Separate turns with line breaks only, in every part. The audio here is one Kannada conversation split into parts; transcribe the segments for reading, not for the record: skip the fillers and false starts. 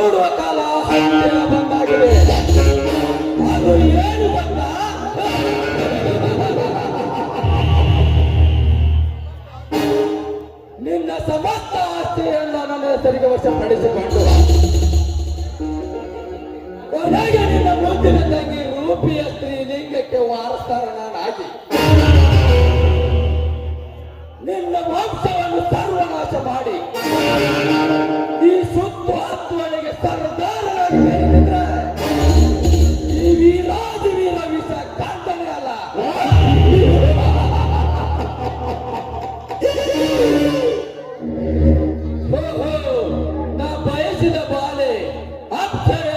ನೋಡುವ ಕಾಲ ಹತ್ತಿರ ಬಂದಾಗಿದೆ. ಅದು ಏನು ಬಂದ? ನಿನ್ನ ಸಮಸ್ತ ಆಸ್ತಿಯನ್ನು ನನ್ನ ಹೆಸರಿಗೆ ವಶಪಡಿಸಿಕೊಂಡು ಕೊನೆಗೆ ನಿನ್ನ ಮುಂದಿನ ತಂಗಿ ರೂಪಿಯ ಸ್ತ್ರೀಲಿಂಗಕ್ಕೆ ವಾರಸ್ದಾರನಾಗಿ ನಿನ್ನ ವಂಶವನ್ನು ಸರ್ವನಾಶ ಮಾಡಿ ಈ ಸುತ್ತು ಹತ್ತುವರೆಗೆ ಸರ್ದಾರನಾಗಿ ಬೆಳೆದಿದ್ರೆ ಈ ವೀರಾದಿ ವೀರ ವಿಷ ಕಾಂತನೇ ಅಲ್ಲ. ನಾ ಬಯಸಿದ ಬಾಲೆ ಅಪ್ಸರೆ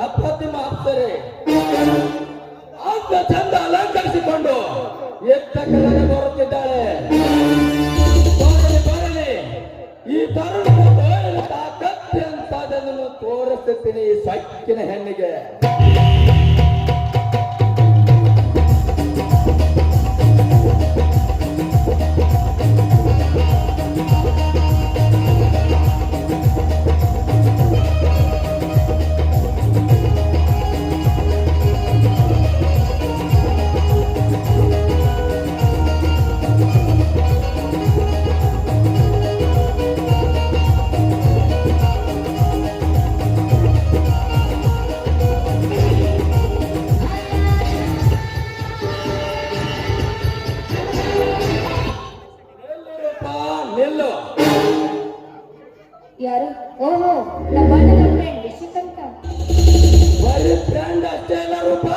ಅಪ್ರತಿಮ ಅಪ್ಸರೆ ಅಂತ ಚಂದ ಅಲಂಕರಿಸಿಕೊಂಡು ಎತ್ತ ಕೆಳಗೆ ಬರುತ್ತಿದ್ದಾಳೆ. ಬರಲಿ ಈ ತರುಣನ ತೋರಿನ ತಾಕತ್ತೆ ಅಂತದನ್ನು ತೋರಿಸುತ್ತೀನಿ ಈ ಸೊಕ್ಕಿನ ಹೆಣ್ಣಿಗೆ.
ಯಾರು? ಓಹೋ, ನಮ್ಮ ಅಣ್ಣನ ಫ್ರೆಂಡ್ ವಿಶ್ವಕಂಠ.
ಬರೀ ಫ್ರೆಂಡ್ ಅಷ್ಟೇ ಅಲ್ಲ ರೂಪ,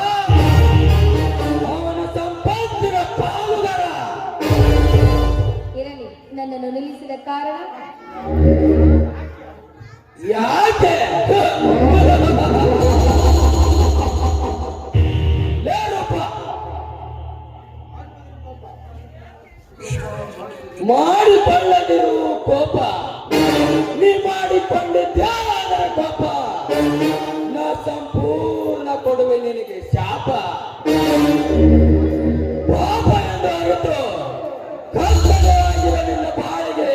ಅವನ ಸಂಪತ್ತಿನ ಪಾಲುಗಾರ.
ಇರಲಿ, ನನ್ನನ್ನು ನಿಲ್ಲಿಸಿದ ಕಾರಣ
ಯಾಕೆ? ಮಾಡಿಕೊಳ್ಳದಿರುವ ಕೋಪ ನೀ ಮಾಡಿಕೊಂಡಿದ್ಯಾವಾದರೆ ಕೋಪ ನಾ ಸಂಪೂರ್ಣ ಕೊಡುವೆ ನಿನಗೆ ಶಾಪ. ಪಾಪ ಎಂದು ಅರಿತು ಕರ್ತವ್ಯವಾಗಿರುವ ನಿನ್ನ ಬಾಳಿಗೆ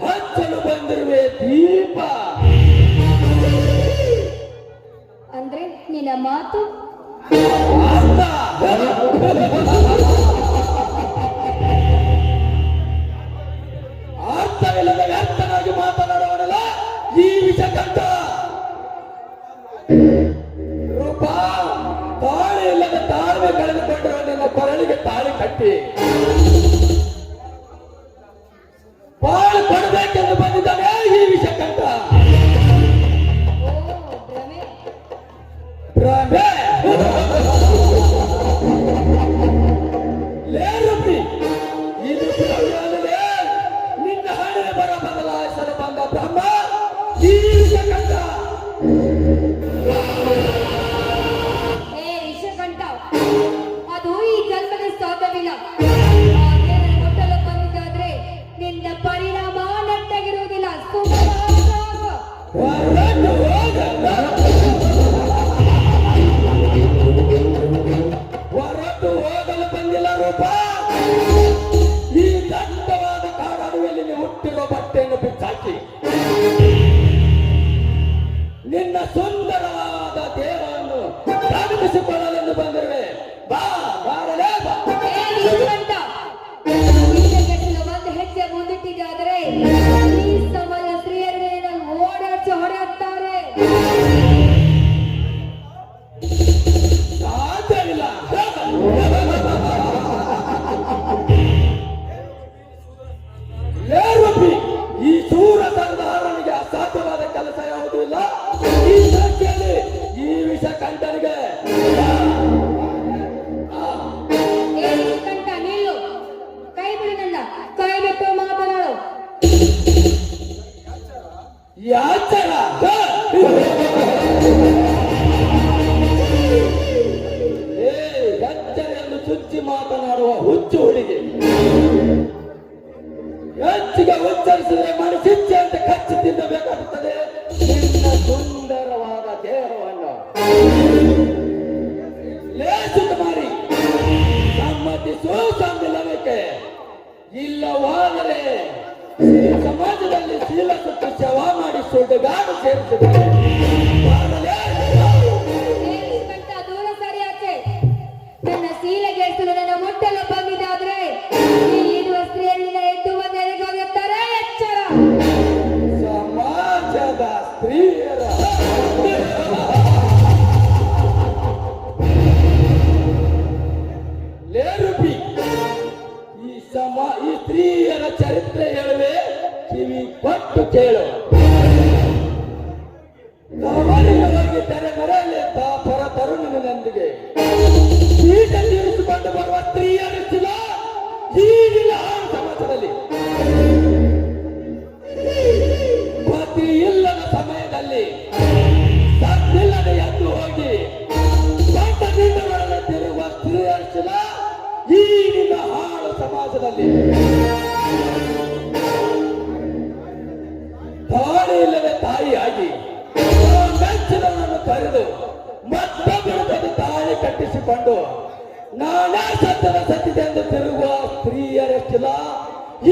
ಹಚ್ಚಲು ಬಂದಿರುವೆ ದೀಪ.
ಅಂದ್ರೆ ನಿನ್ನ ಮಾತು
ಅರ್ಥವಿಲ್ಲದ ವ್ಯರ್ಥನಾಗಿ ಮಾತನಾಡುವನಲ್ಲ ಈ ವಿಷಕಂಠ. ರೂಪ, ತಾಳಿ ಇಲ್ಲದ ತಾಳ್ಮೆ ಕಳೆದುಕೊಂಡಿರುವ ನಿನ್ನ ಕೊರಳಿಗೆ ತಾಳಿ ಕಟ್ಟಿ ಬಾಳು ಕೊಡಬೇಕೆಂದು ಬಂದಿದ್ದಾನೆ ಈ ವಿಷಕಂಠ. ಭ್ರಮೆ ಲೇರುಪಿ, ಇದು ಭ್ರಮೆಯಾದರೆ ನಿನ್ನ ಹಣೆ ಬರ ಬದಲಾಯಿಸಲು ಬಂದ ಬ್ರಹ್ಮ ಈ ವಿಷಕಂಠ.
ವಿಷಕಂಠ, ಅದು ಈ ಜನ್ಮದ ಸಾಧ್ಯವಿಲ್ಲ. ಮುಟ್ಟಲು ಬಂದಿದ್ದಾದ್ರೆ ನಿನ್ನ ಪರಿಣಾಮ ನೆಟ್ಟಗಿರುವುದಿಲ್ಲ.
ಹೊರಟು ಹೋಗಲು ಬಂದಿಲ್ಲ ರೂಪ. ಈ ದಟ್ಟವಾದ ಕಾಡಾಡುವಲ್ಲಿ ಹುಟ್ಟಿರೋ ಬಟ್ಟೆಯನ್ನು ಬಿಚ್ಚಾಕಿ ನಿನ್ನ ಸುಂದರವಾದ ದೇಹವನ್ನು ಸಾಧಿಸಿಕೊಳ್ಳಲೆಂದು ಬಂದಿರುವೆ. ಬಾ, ಬಾರಲೇ ಬಾ.
ಒಂದು ಹೆಜ್ಜೆ ಮುಂದಿಟ್ಟಿದ್ದಾದರೆ ಈ ಸಮಾಜ ಸ್ತ್ರೀಯರಿಗೆ ಓಡಾಡ್ಸಿ ಹೊಡೆಯುತ್ತಾರೆ.
ಸಾಧ್ಯವಿಲ್ಲ. ಲೇರುಪಿ, ಈ ಸೂರ ಸರ್ದಾರನಿಗೆ ಅಸಾಧ್ಯವಾದ ಕೆಲಸ ಯಾವುದೂ ಇಲ್ಲ. ಈ ಸಂಖ್ಯೆಯಲ್ಲಿ ಈ ವಿಷಕಂಠನಿಗೆ
ಕಂಠ ನಿಲ್ಲು, ಕೈ ಬಿಡು, ನನ್ನ ಕೈ ಬಿಟ್ಟು ಮಾತನಾಡು.
ಯಾಚರ ಎಚ್ಚರೆಯನ್ನು ಚುಚ್ಚಿ ಮಾತನಾಡುವ ಹುಚ್ಚು ಹುಡುಗಿ. ಹೆಚ್ಚಿಗೆ ಉಚ್ಚರಿಸಿದರೆ ಮನಸ್ಸಿಚ್ಛೆ ಅಂತ ಕಚ್ಚಿ ತಿನ್ನಬೇಕಾಗುತ್ತದೆ ನಿನ್ನ ಸುಂದರವಾದ ದೇಹವನ್ನು. ಲೇಸುತ್ತ ಮಾರಿ ಸಮ್ಮತಿಸೋ ಸಂವಿಧಾನಕ್ಕೆ ಇಲ್ಲವಾದರೆ ಸಮಾಜದಲ್ಲಿ ಶೀಲ ಸುತ್ತು ಸೇವಾ ಮಾಡಿ ಸುಡುಗಾಡು ಸೇರಿಸಿದ್ದಾರೆ. ಸ್ತ್ರೀಯರ ಲೇರುಪಿ ಈ ಸ್ತ್ರೀಯರ ಚರಿತ್ರೆ ಹೇಳುವೆ, ಕಿವಿ ಕೊಟ್ಟು ಕೇಳು. ತವರಿಗೆ ಹೋಗಿ ತೆರೆ ಮರೆಯಲ್ಲಿ ಪರ ತರುಣನೊಂದಿಗೆ ಪೀಠ ತೀರಿಸಿಕೊಂಡು ಬರುವ ಸ್ತ್ರೀಯರಿಲ್ಲ ಈಗಿನ ಸಮಾಜದಲ್ಲಿ. ಪತಿ ಇಲ್ಲದ ಸಮಯದಲ್ಲಿ ಸತ್ತಿಲ್ಲದೆ ಎದ್ದು ಹೋಗಿ ದೊಡ್ಡ ನೀಡುಗಳನ್ನು ತಿರುವ ಸ್ತ್ರೀಯರಿಲ್ಲ ಈಗಿನ ಹಾಳು ಸಮಾಜದಲ್ಲಿ. ತಾಳಿ ಇಲ್ಲದೆ ತಾಯಿಯಾಗಿ ಮೆಚ್ಚಿನವನ್ನು ಕರೆದು ಮತ್ತೊಬ್ಬರ ತಾಳಿ ಕಟ್ಟಿಸಿಕೊಂಡು ನಾನೇ ಸತ್ತನ ಸತ್ತಿದೆ ಎಂದು ತಿರುಗುವ ಸ್ತ್ರೀಯರೆಷ್ಟಿಲ್ಲ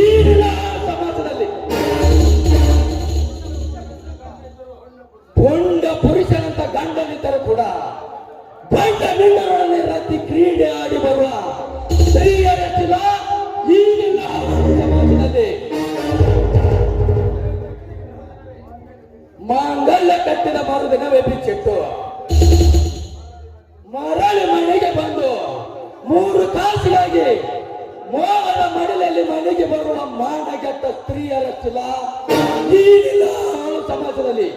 ಈಗಿನ ಸಮಾಜದಲ್ಲಿ. ಪುಂಡ ಪುರುಷನಂತ ಗಂಡನಿದ್ದರೂ ಕೂಡ ಗಂಡ ನಿಂಡರೊಡನೆ ರತಿ ಕ್ರೀಡೆ ಆಡಿ ಬರುವ ಸ್ತ್ರೀಯರೆಷ್ಟಿಲ್ಲ ಈಗಿನ ಸಮಾಜದಲ್ಲಿ. ಮಾಂಗಲ್ಯ ಕಟ್ಟಿದ ಮರುದಿನವೇ ಬಿಚ್ಚಿಟ್ಟು ಮರಳಿ ಮನೆಗೆ ಬಂದು 3 ಕಾಸಿಗಾಗಿ ಮೋಹದ ಮಡಿಲಲ್ಲಿ ಮನೆಗೆ ಬರುವ ಮಾನಗೆಟ್ಟ ಸ್ತ್ರೀಯರಷ್ಟಿಲ್ಲ ಈಗಿನ ಸಮಾಜದಲ್ಲಿ.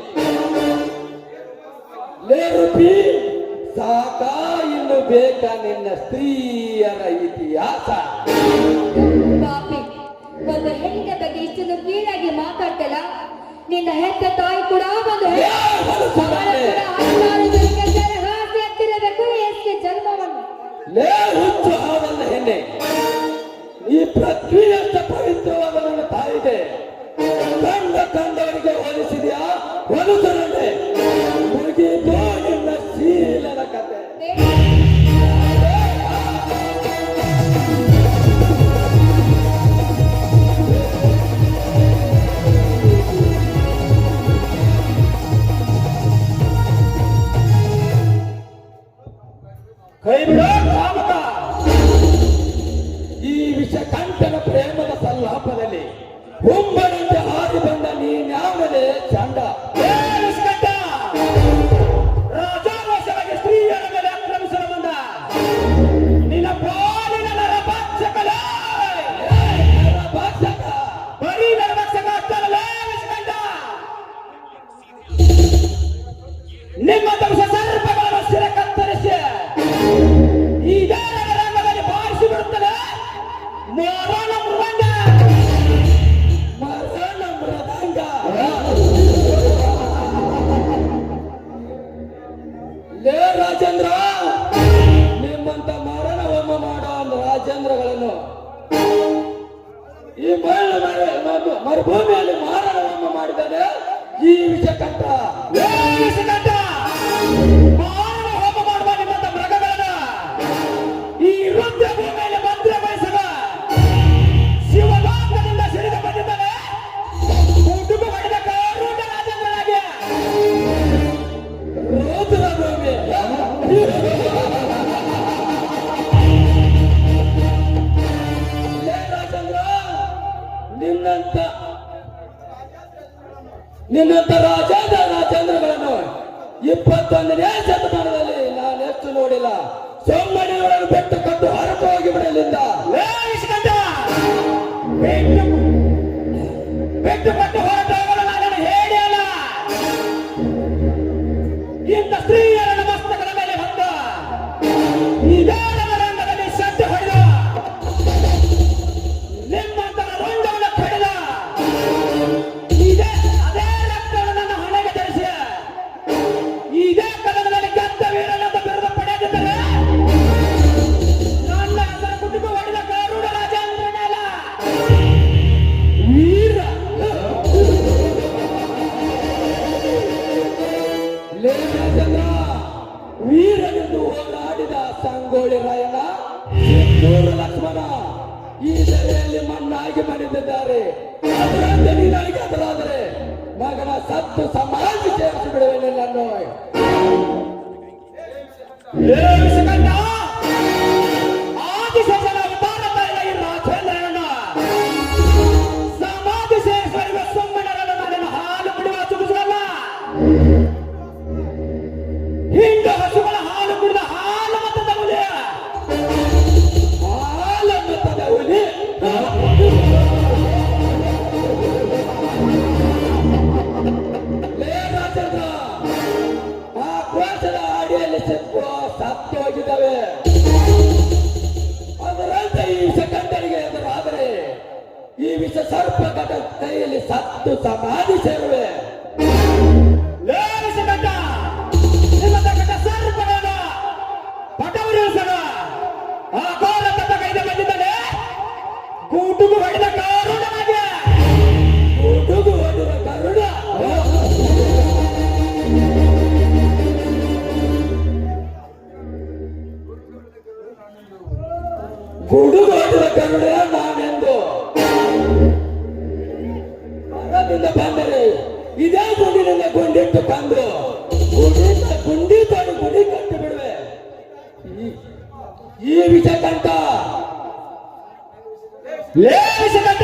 ಲೇರುಪಿ ಸಾಕಾ ಇನ್ನು ಬೇಕಾ ನಿನ್ನ ಸ್ತ್ರೀಯರ ಇತಿಹಾಸ?
ಪಾಪಿ, ಒಂದು ಹೆಣ್ಣಿನ ಬಗ್ಗೆ ಇಷ್ಟೊಂದು ಕೀಳಾಗಿ ಮಾತಾಡ್ತಲ್ಲ. ನಿನ್ನ ಹೆತ್ತ ತಾಯಿ ಕೂಡ ಒಂದು ಹಾಸಿ ಹತ್ತಿರಬೇಕು ಎಷ್ಟೇ ಜನ್ಮವನ್ನು.
ಲೇ ಹುಚ್ಚು ಹಾವಲ್ಲ ಹೆಣ್ಣೆ, ಈ ಪೃಥ್ವಿಯಷ್ಟ ಪವಿತ್ರವಾದ ನನ್ನ ತಾಯಿಗೆ ಕಂಡವರಿಗೆ ಹೋಲಿಸಿದ್ಯಾ? ಹೊಲಸರನ್ನೇ ಮುಗಿದು ನಿನ್ನ ಶೀಲದ ಕತೆ. ಕೈ ಬಿಡ ಕಾಮಕ. ಈ ವಿಷ ಕಂಠನ ಪ್ರೇಮದ ಸಲ್ಲಾಪದಲ್ಲಿ ಹುಂಬನಿಂದ ಹಾರಿ ಬಂದ ನೀನ್ಯಾವಲೇ ಚಂಡ. ರಾಜಾರೋಷವಾಗಿ ಸ್ತ್ರೀಯರ ಮೇಲೆ ಆಕ್ರಮಿಸಲು ಬಂದ ನಿನ್ನ ಪಾಲಿನ ನರಭಕ್ಷಕಲ. ಬರೀ ನರಭಕ್ಷಕ ಅಷ್ಟಲ್ಲ ವಿಷಕಂಠ, ನಿಮ್ಮ ವಂಶ ಸರ್ಪಗಳನ್ನು ಶಿರ ಕತ್ತರಿಸಿ ಈ ರಂಗದಲ್ಲಿ ಬಾರಿಸಿ ಬಿಡುತ್ತದೆ ಮರಣ ಮೃದಂಗ. ಮರಣ ಮೃದಂಗ. ಲೇ ರಾಜೇಂದ್ರ, ನಿಮ್ಮಂತ ಮರಣ ಹೋಮ ಮಾಡೋ ರಾಜೇಂದ್ರಗಳನ್ನು ಈ ಮರುಭೂಮಿಯಲ್ಲಿ ಮಾರಣ ಹೋಮ ಮಾಡಿದರೆ ಈ ವಿಷಕಂಠ. ವಿಷಕಂಠ ಮಾರಣ ಹೋಮ ಮಾಡುವ ನಿಮ್ಮಂತ ಮೃಗಗಳನ್ನ ಈ ವೃದ್ಧ ಭೂಮಿಯಲ್ಲಿ ಮಂತ್ರ ಬಯಸದ ಶಿವಲೋಕದಿಂದ ಸಿಡಿದು ಬಂದಿದ್ದಾನೆ ಕುಟುಂಬ ಮಾಡಿದ ಕಾರೂಢ ರಾಜೇಂದ್ರನಾಗಿ. ರುದ್ರ ಭೂಮಿ ರಾಜೇಂದ್ರ, ನಿನ್ನಂತ ರಾಜೇಂದ್ರಗಳನ್ನು 21ನೇ ಶತಮಾನದಲ್ಲಿ ನಾನು ಹೆಚ್ಚು ನೋಡಿಲ್ಲ. ಸೋಮಣಿಯವರನ್ನು ಬೆಟ್ಟು ಕಟ್ಟು ಹೊರಟು ಹೋಗಿ ಬಿಡಲಿಂದ ಬೆಟ್ಟು ಕಟ್ಟು ಹೊರಟು ಹೋಗಲು ನಾನು ಹೇಳಿ ಅಲ್ಲ. ಇಂಥ ಸ್ತ್ರೀಯರನ್ನು ಮಸ್ತಕದ ಮೇಲೆ ಹೊತ್ತು ಇದೇ ರಂಗದಲ್ಲಿ ಸಡ್ಡು ಹೊಡೆದ ನಿಮ್ಮಂತರ ರುಂಡವನ್ನು ಕಡಿದ ಇದೇ ಅದೇ ರಕ್ತವನ್ನು ನನ್ನ ಹಣೆಗೆ ಧರಿಸಿ ಇದೇ ಕದನದಲ್ಲಿ ಗೆದ್ದ ವೀರನಂತ ಬಿರುದು ಪಡೆದಿದ್ದರೆ ನನ್ನ ಹೆಸರ ಕುಟುಂಬ ಹೊಡೆದ ಕಾರೂಢ ರಾಜೇಂದ್ರನಲ್ಲ ವೀರ. ಲೇ ರಾಜೇಂದ್ರ, ವೀರನೆಂದು ಹೋರಾಡಿದ ಸಂಗೊಳ್ಳಿ ರಾಯಣ್ಣ, ಸಿದ್ದೂರು ಲಕ್ಷ್ಮಣ ಈ ಸಭೆಯಲ್ಲಿ ಮಣ್ಣಾಗಿ ಮಣಿದಿದ್ದಾರೆ. ಅದರಂತೆ ನೀನಾಗಿ ಅದರಾದರೆ ಮಗನ ಸತ್ತು ಸಮಾಜ ಸೇರಿಸಿ ಬಿಡುವೆ ನಾನು. ಆದಿಶೇಷನ ಅವತಾರ ಈ ರಾಜೇಂದ್ರನನ್ನ ಸಮಾಧಿ ಸೇರಿಸುವ ಸುಮ್ಮನರನ್ನು ನಾನು ಹಾಲು ಬಿಡುವ ಚುಗಿಸಲ್ಲ. ಇದೇ ಗುಂಡಿನಿಂದ ಗುಂಡಿಟ್ಟು ತಂದು ಗುಂಡಿ ತೊಡಿ ಗುಡಿ ಕಟ್ಟಿ ಬಿಡುವೆ. ಈ ವಿಷಕಂಠ ಲೇ ವಿಷಕಂಠ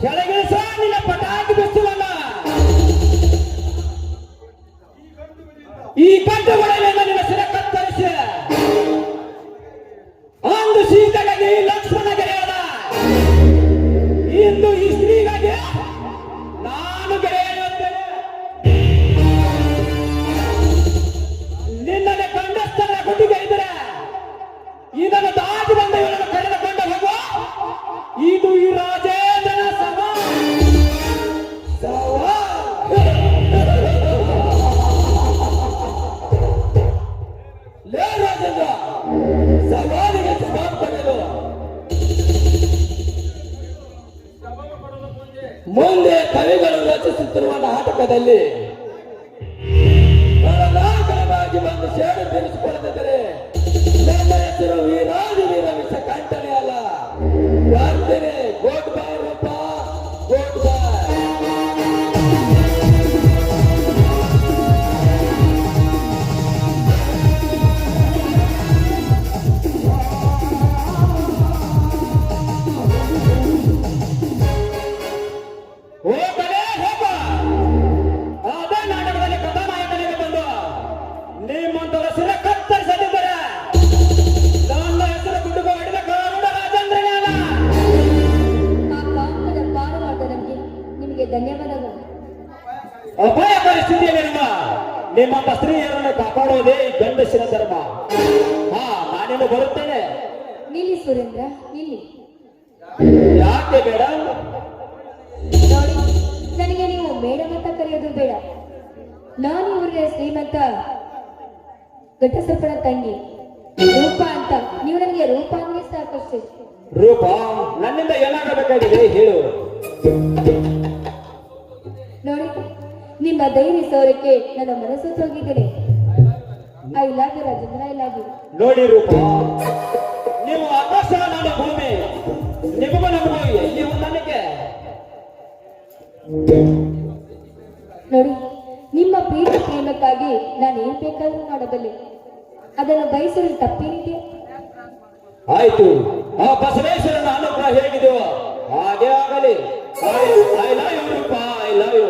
ಕೆಳಗಿಳಿಸ ನಿನ್ನ ಪಟಾಕಿ ಬಿಸ್ತುವನ್ನ ಈ ಕಂಠಗಳಿಂದ ನಿನ್ನ ಶಿರ ಕತ್ತರಿಸಿ ಅಂದು ಸೀತೆಗಾಗಿ ಲಕ್ಷ್ಮಣ ಗೆಳೆಯದ ಇಂದು ಈ ಸ್ತ್ರೀಗಾಗಿ ನಾನು ಗೆಳೆಯುತ್ತೇನೆ. ನಿನ್ನನ್ನು ಕಂಡಸ್ಥಳ ಗುಡ್ಡಿಗೆ ಇದ್ದರೆ ಇದನ್ನು ದಾಟಿ ಬಂದ ಇವರನ್ನು ಕರೆದುಕೊಂಡು ಹೋಗುವ. ಇದು ಈ ರಾಜೇಂದ್ರನ ಲೇ ರಾಜೇಂದ್ರ, ಸವಾಲಿಗೆ ಜವಾಬ್ ಪಡೆದು ಮುಂದೆ ಕವಿಗಳು ರಚಿಸುತ್ತಿರುವ ನಾಟಕದಲ್ಲಿ ನಾಯಕನಾಗಿ ಬಂದು ಸೇಡು ತೀರಿಸಿಕೊಳ್ಳದಿದ್ದರೆ ನನ್ನ ಹೆಸರು ವೀರಾದಿ ವೀರ ವಿಷಕಂಠನೇ ಅಲ್ಲ. ಬರ್ತೀನಿ. ಗುಡ್ ಬೈ ರೂಪ, ಗುಡ್ ಬೈ. ಹೋಗಲೇ ಹೋಗ. ಅದೇ ನಾಟಕದಲ್ಲಿ ಕಥಾನಾಯಕನಿಗೆ ಬಂದು ನಿಮ್ಮಂತರ ಶಿರ ಕತ್ತರಿಸದಿದ್ದರೆ ನನ್ನ ಹೆಸರು ಗುಡುಗು ಹೊಡೆದ ಕಾರಣ ರಾಜೇಂದ್ರನೇ ಅಲ್ಲ.
ಆ ಪಾಪದ ಪಾರು ಮಾಡಿದ ನಿಮಗೆ ಧನ್ಯವಾದಗಳು.
ಅಪಾಯ ಪರಿಸ್ಥಿತಿಯಲ್ಲಿರುವ ನಿಮ್ಮಂತ ಸ್ತ್ರೀಯರನ್ನು ಕಾಪಾಡುವುದೇ ಈ ಗಂಡಸಿನ ಧರ್ಮ. ನಾನೇನು ಬರುತ್ತೇನೆ.
ನಿಲ್ಲಿ ಸುರೇಂದ್ರ, ನಿಲ್ಲಿ.
ಯಾಕೆ ಬೇಡ?
ನೋಡಿ, ನನಗೆ ನೀವು ಮೇಡಮ್ ಅಂತ ಕರೆಯೋದು ಬೇಡ. ನಾನು ಇವರಿಗೆ ಶ್ರೀಮಂತ ಘಟಸರ್ಪಣ ತಂಗಿ ರೂಪ ಅಂತ. ನೀವು ನನಗೆ ರೂಪ ಅಂದ್ರೆ ಸಾಕಷ್ಟು.
ರೂಪ, ನನ್ನಿಂದ ಏನಾಗಬೇಕಾಗಿದೆ ಹೇಳು.
ನೋಡಿ, ನಿಮ್ಮ ಧೈರ್ಯ ಸೌರಕ್ಕೆ ನನ್ನ ಮನಸ್ಸು ಹೋಗಿದ್ದೇನೆ. I love you Rajendra, I love you.
ನೋಡಿ ರೂಪ, ನೀವು ಆಕಾಶ, ನಾನು ಭೂಮಿ. ನಿಮಗೂ ನಮಗೂ ಎಲ್ಲಿ ಹೊಂದಾಣಿಕೆ?
ನೋಡಿ, ನಿಮ್ಮ ಪ್ರೀತಿ ಪ್ರೇಮಕ್ಕಾಗಿ ನಾನು ಏನ್ ಬೇಕಾದ್ರೂ ಮಾಡಬಲ್ಲೆ. ಅದನ್ನು ಬಯಸಲು ತಪ್ಪೇನಿದೆ?
ಆಯ್ತು, ಆ ಬಸವೇಶ್ವರನ ಅನುಗ್ರಹ ಹೇಗಿದೆಯೋ ಹಾಗೆ ಆಗಲಿ. ಐ ಲವ್ ಯು ರೂಪ, ಐ ಲವ್ ಯು.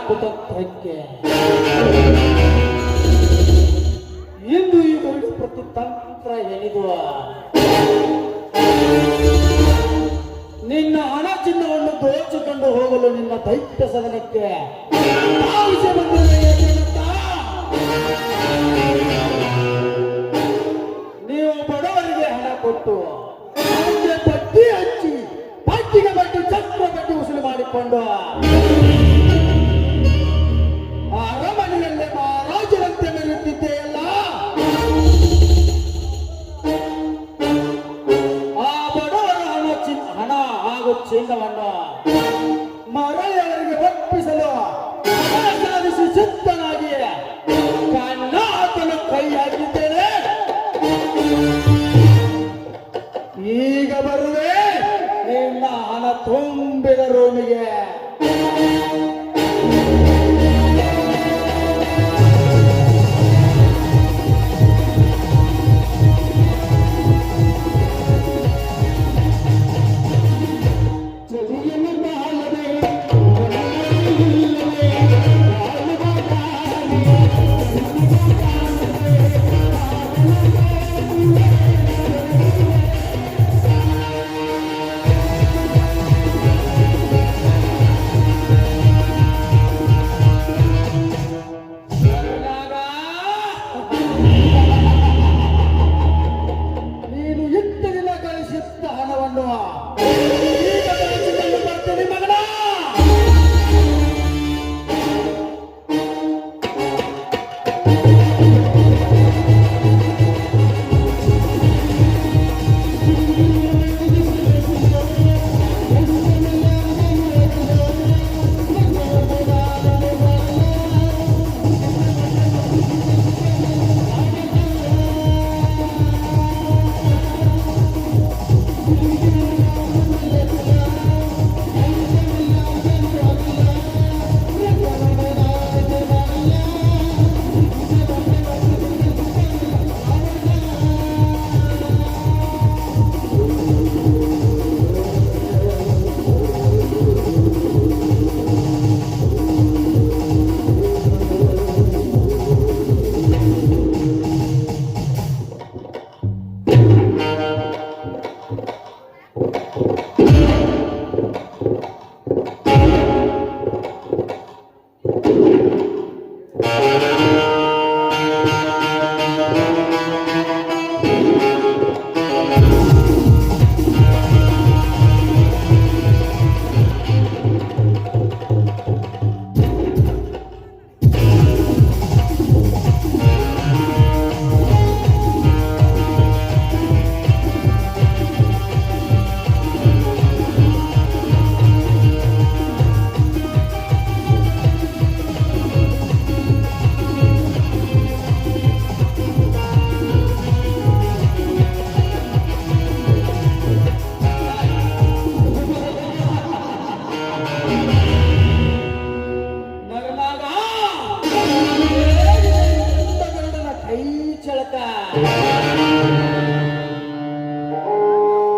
ಕುತಂತ್ರಕ್ಕೆ ಇಂದು ಈ ಪ್ರತಿ ತಂತ್ರ ಎನಿದುವ ನಿನ್ನ ಹಣ ಚಿನ್ನವನ್ನು ದೋಚಿಕೊಂಡು ಹೋಗಲು ನಿನ್ನ ದೈತ್ಯ ಸದನಕ್ಕೆ ಭಾವಿಸಿ ಬಂದಿರುವೆ ಏನೆಂತ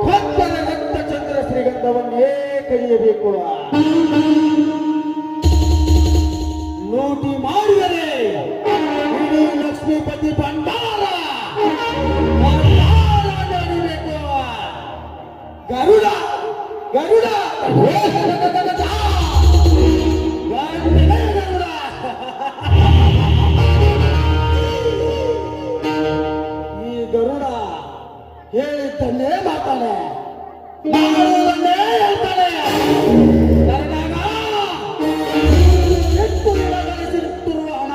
ಭಕ್ತರ ರಕ್ತ ಚಂದ್ರ ಶ್ರೀಗಂಧವನ್ನೇ ಕೈಯಬೇಕು. ಲೂಟಿ ಮಾಡಿದರೆ ಇಡೀ ಲಕ್ಷ್ಮೀಪತಿ ಭಂಡಾರ ನಡಿಬೇಕು. ಗರುಡ ಗರುಡ ಗರುಡ ಈ ಗರುಡ ಹೇಳಿದ್ದನ್ನೇ ಮಾತಾನೆ, ಮಾಡುವುದನ್ನೇ ಹೇಳ್ತಾನೆ. ಕರೆದಾಗ ಎಷ್ಟು ದಿನ ಗಳಿಸಿರುತ್ತಿರುವ ಹಣ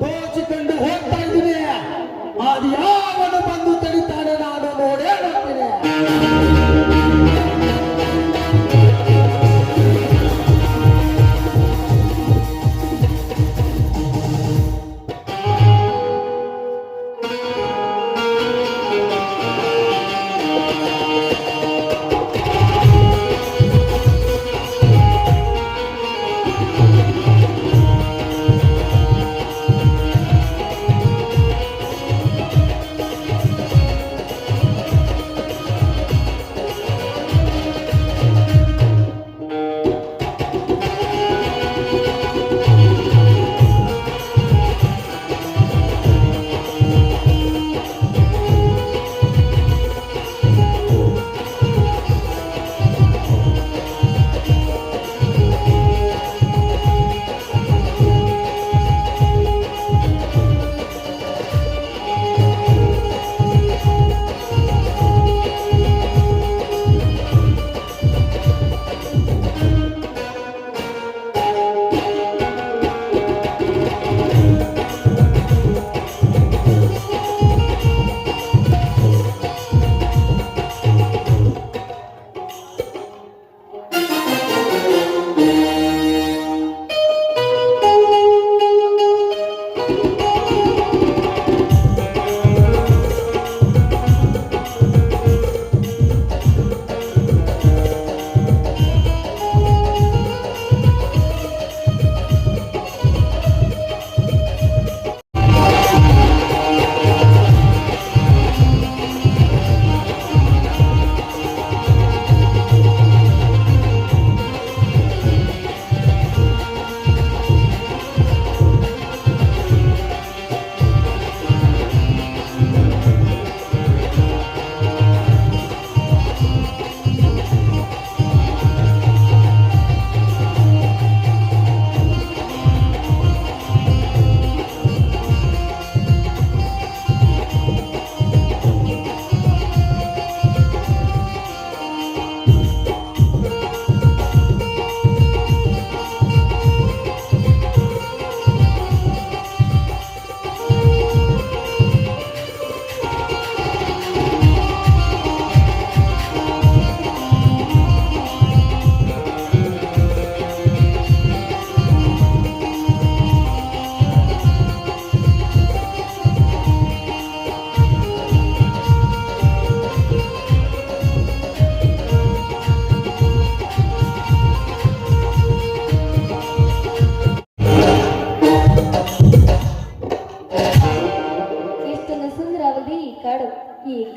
ದೋಚಿಕೊಂಡು ಹೋಗ್ತಾ ಇದ್ದೀನಿ. ಅದು ಯಾವನು ಬಂದು ತಡಿತಾನೆ ನಾನು ನೋಡೇ ನೋಡ್ತೀನಿ.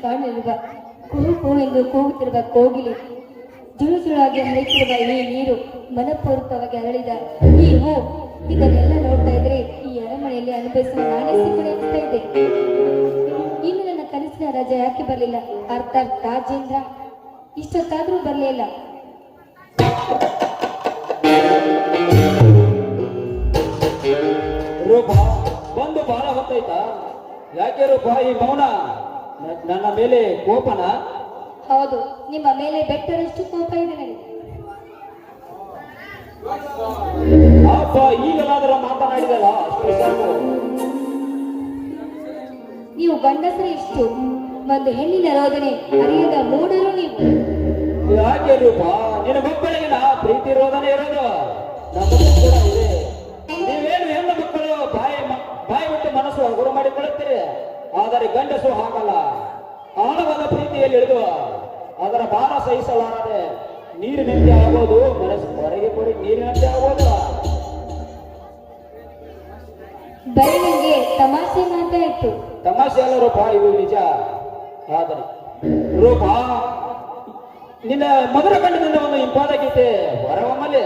ಕಾಣಲಿರುವ ಕುಹು ಎಂದು ಕೂಗುತ್ತಿರುವ ಕೋಗಿಲೆ, ಜುಳು ಜುಳಾಗಿ ಹರಿತಿರುವ ಈ ನೀರು, ಮನಪೂರ್ವಕವಾಗಿ ಅರಳಿದ ಈ ಹೂ, ಇದನ್ನೆಲ್ಲ ನೋಡ್ತಾ ಇದ್ರೆ ಈ ಅರಮನೆಯಲ್ಲಿ ಅನುಭವಿಸುವ ನಾನೇ ಸಿಗುಣೆ ಅನಿಸ್ತಾ ಇದೆ. ಇನ್ನು ನನ್ನ ಕನಸಿನ ರಾಜ ಯಾಕೆ ಬರಲಿಲ್ಲ? ಅರ್ಥಾತ್ ರಾಜೇಂದ್ರ ಇಷ್ಟೊತ್ತಾದ್ರೂ ಬರಲಿಲ್ಲ.
ರೂಪ ಬಂದು ಬಹಳ ಹೊತ್ತಾಯ್ತಾ? ಯಾಕೆ ರೂಪ ಈ ಮೌನ? ನನ್ನ ಮೇಲೆ ಕೋಪನ?
ಹೌದು, ನಿಮ್ಮ ಮೇಲೆ ಬೆಟ್ಟರಷ್ಟು ಕೋಪ ಇದೆ ನನಗೆ.
ಅಪ್ಪ ಈಗಲಾದರೂ ಮಾತನಾಡಿದಲ್ಲ ಅಷ್ಟೇ ಸಾಕು.
ನೀವು ಗಂಡಸರೇ ಇಷ್ಟು, ಒಂದು ಹೆಣ್ಣಿನ ರೋದನೆ ಅರಿಯದ ಮೂಡರು ನೀವು.
ಯಾಕೆ ರೂಪ ನಿನ್ನ ಮಕ್ಕಳಿಗಿನ ಪ್ರೀತಿ ರೋದನೆ ಇರೋದು? ನಮಗೂ ಕೂಡ ಇದೆ. ನೀವೇನು ಹೆಣ್ಣು ಮಕ್ಕಳು ಬಾಯಿ ಬಿಟ್ಟು ಮನಸ್ಸು ಹಗುರ ಮಾಡಿಕೊಳ್ಳುತ್ತೀರಿ, ಆದರೆ ಗಂಡಸು ಹಾಗಲ್ಲ. ಆಳವಾದ ಪ್ರೀತಿಯಲ್ಲಿ ಇಳಿದು ಅದರ ಭಾರ ಸಹಿಸಲಾರದೆ ನೀರಿನಂತೆ ಆಗೋದು, ಮನಸ್ಸು ಹೊರಗೆ ಕೊಡಿ ನೀರಿನಂತೆ ಆಗೋದು.
ಬರೀ ನಿಮ್ಗೆ ತಮಾಷೆ ಮಾತಾಯ್ತು.
ತಮಾಷೆ ಅಲ್ಲ ರೂಪ, ಇದು ನಿಜ. ಆದರೆ ರೂಪ, ನಿನ್ನ ಮಧುರ ಕಂಡದಿಂದ ಒಂದು ಇಂಪಾದ ಗೀತೆ ಹೊರವಮ್ಮಲ್ಲಿ.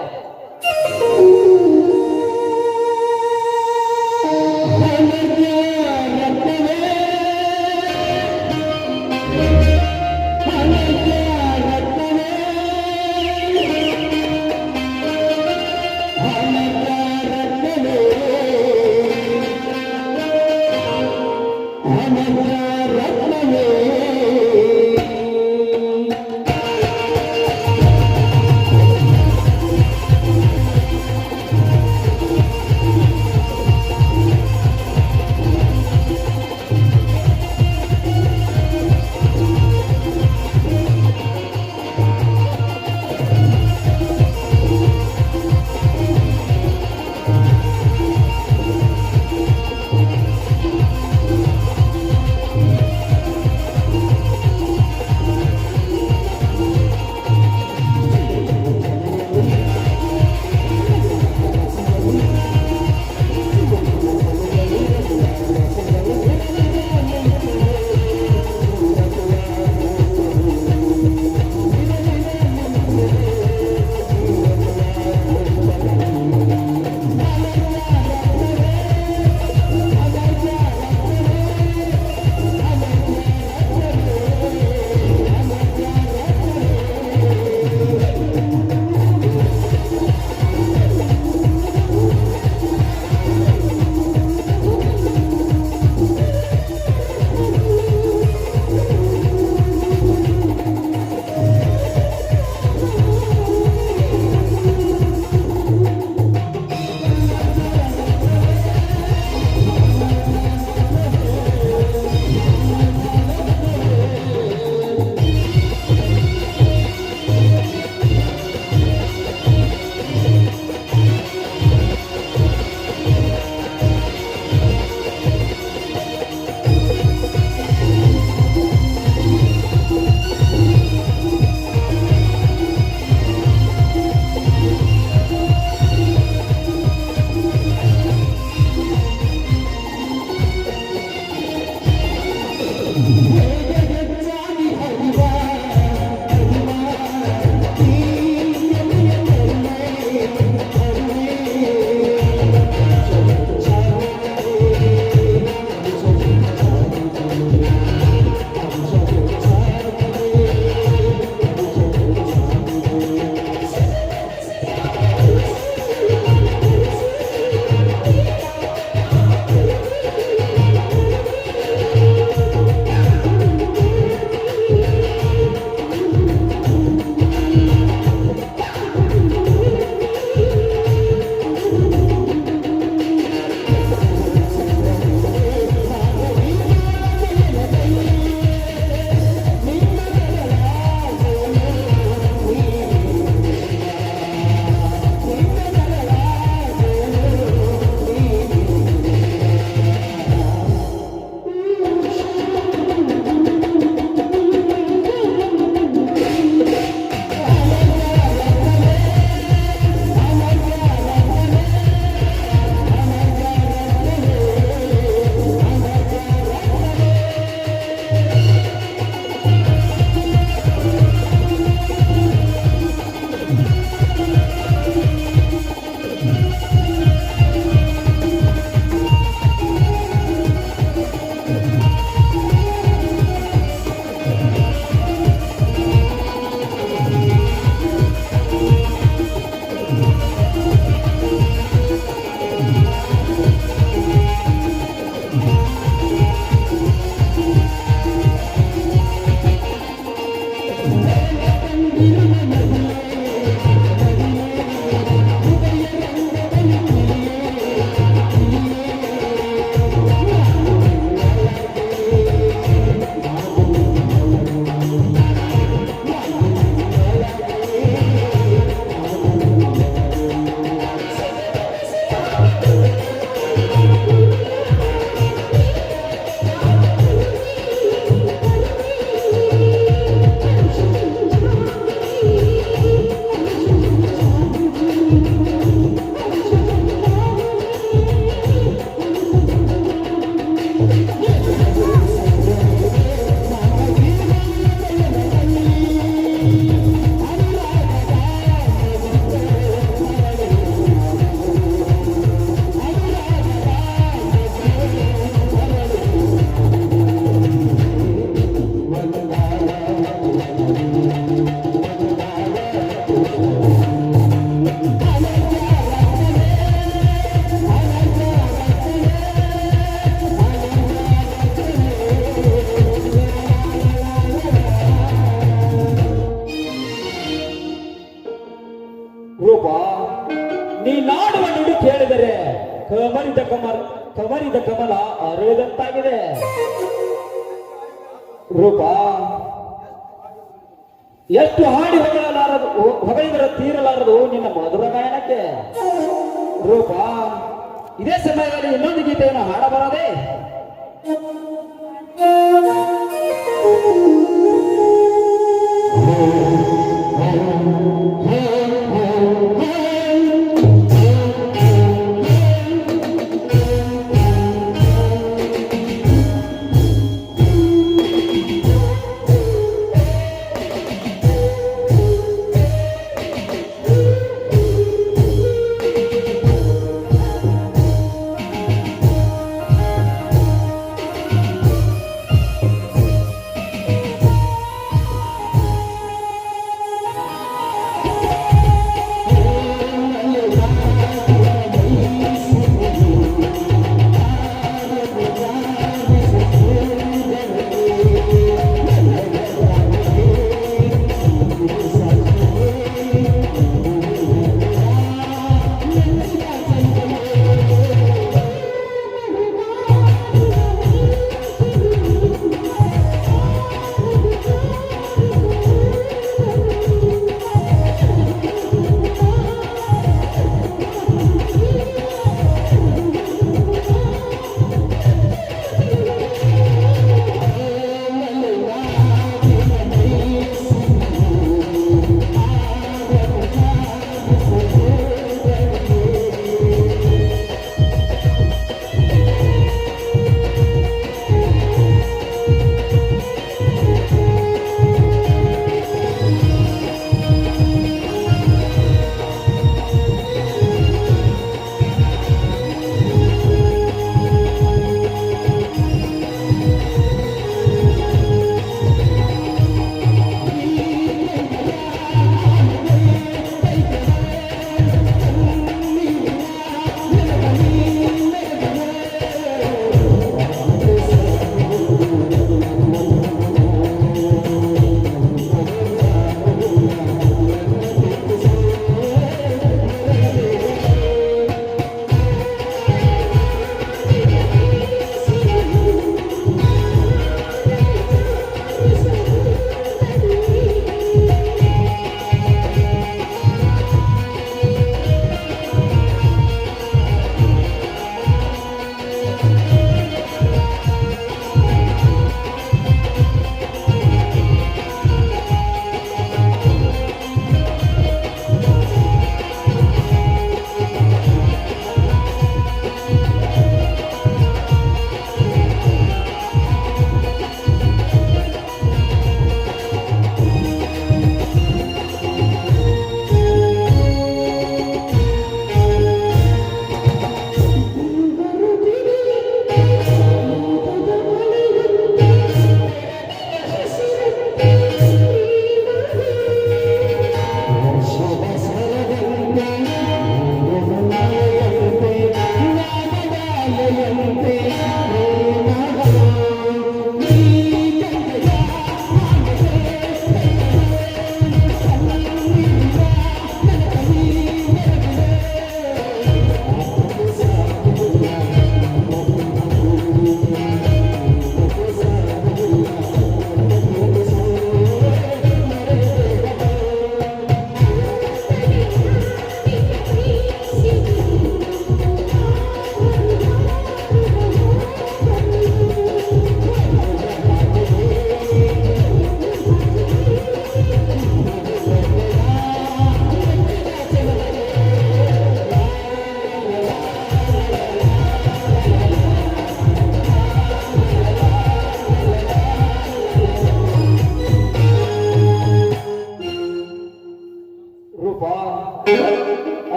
ರೂಪ, ನೀ ನಾಡುವ ನುಡಿ ಕೇಳಿದರೆ ಕಮರಿದ ಕಮಲ ಅರಳಿದಂತಾಗಿದೆ. ರೂಪ, ಎಷ್ಟು ಹಾಡಿ ಹೊಗಳಿದರೆ ತೀರಲಾರದು ನಿನ್ನ ಮಧುರ ಗಾಯನಕ್ಕೆ. ರೂಪ, ಇದೇ ಸಮಯದಲ್ಲಿ ಇನ್ನೊಂದು ಗೀತೆಯನ್ನು ಹಾಡಬಾರದೆ?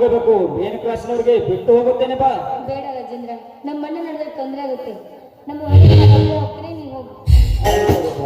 ಹೋಗಬೇಕು ಮೇನ್ ಕ್ಲಾಸ್ನವ್ರಿಗೆ ಬಿಟ್ಟು ಹೋಗುತ್ತೇನೆ ಬಾ.
ಬೇಡ ರಾಜೇಂದ್ರ, ನಮ್ಮ ಅಣ್ಣ ನಡೆದ್ರೆ ತೊಂದರೆ ಆಗುತ್ತೆ. ನಮ್ಮ ಮನೆಗೆ ಹೋಗ್ತೀನಿ, ನೀವು ಹೋಗಿ.
ಆಯ್ತಪ್ಪ.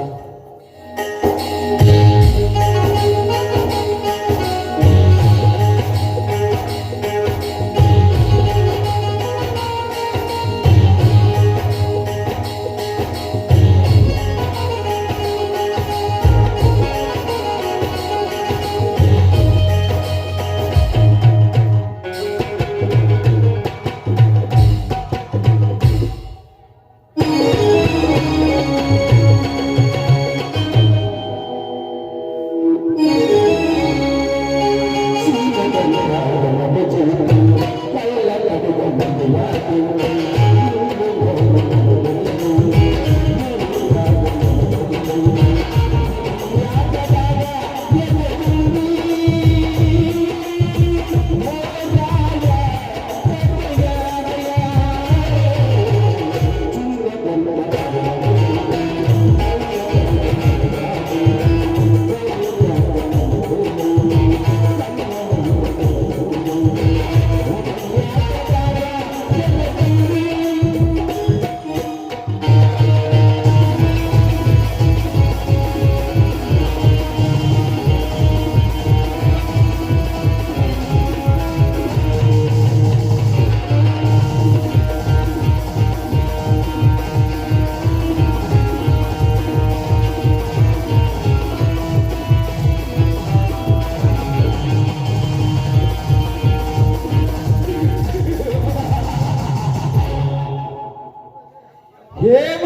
ಹೇಮ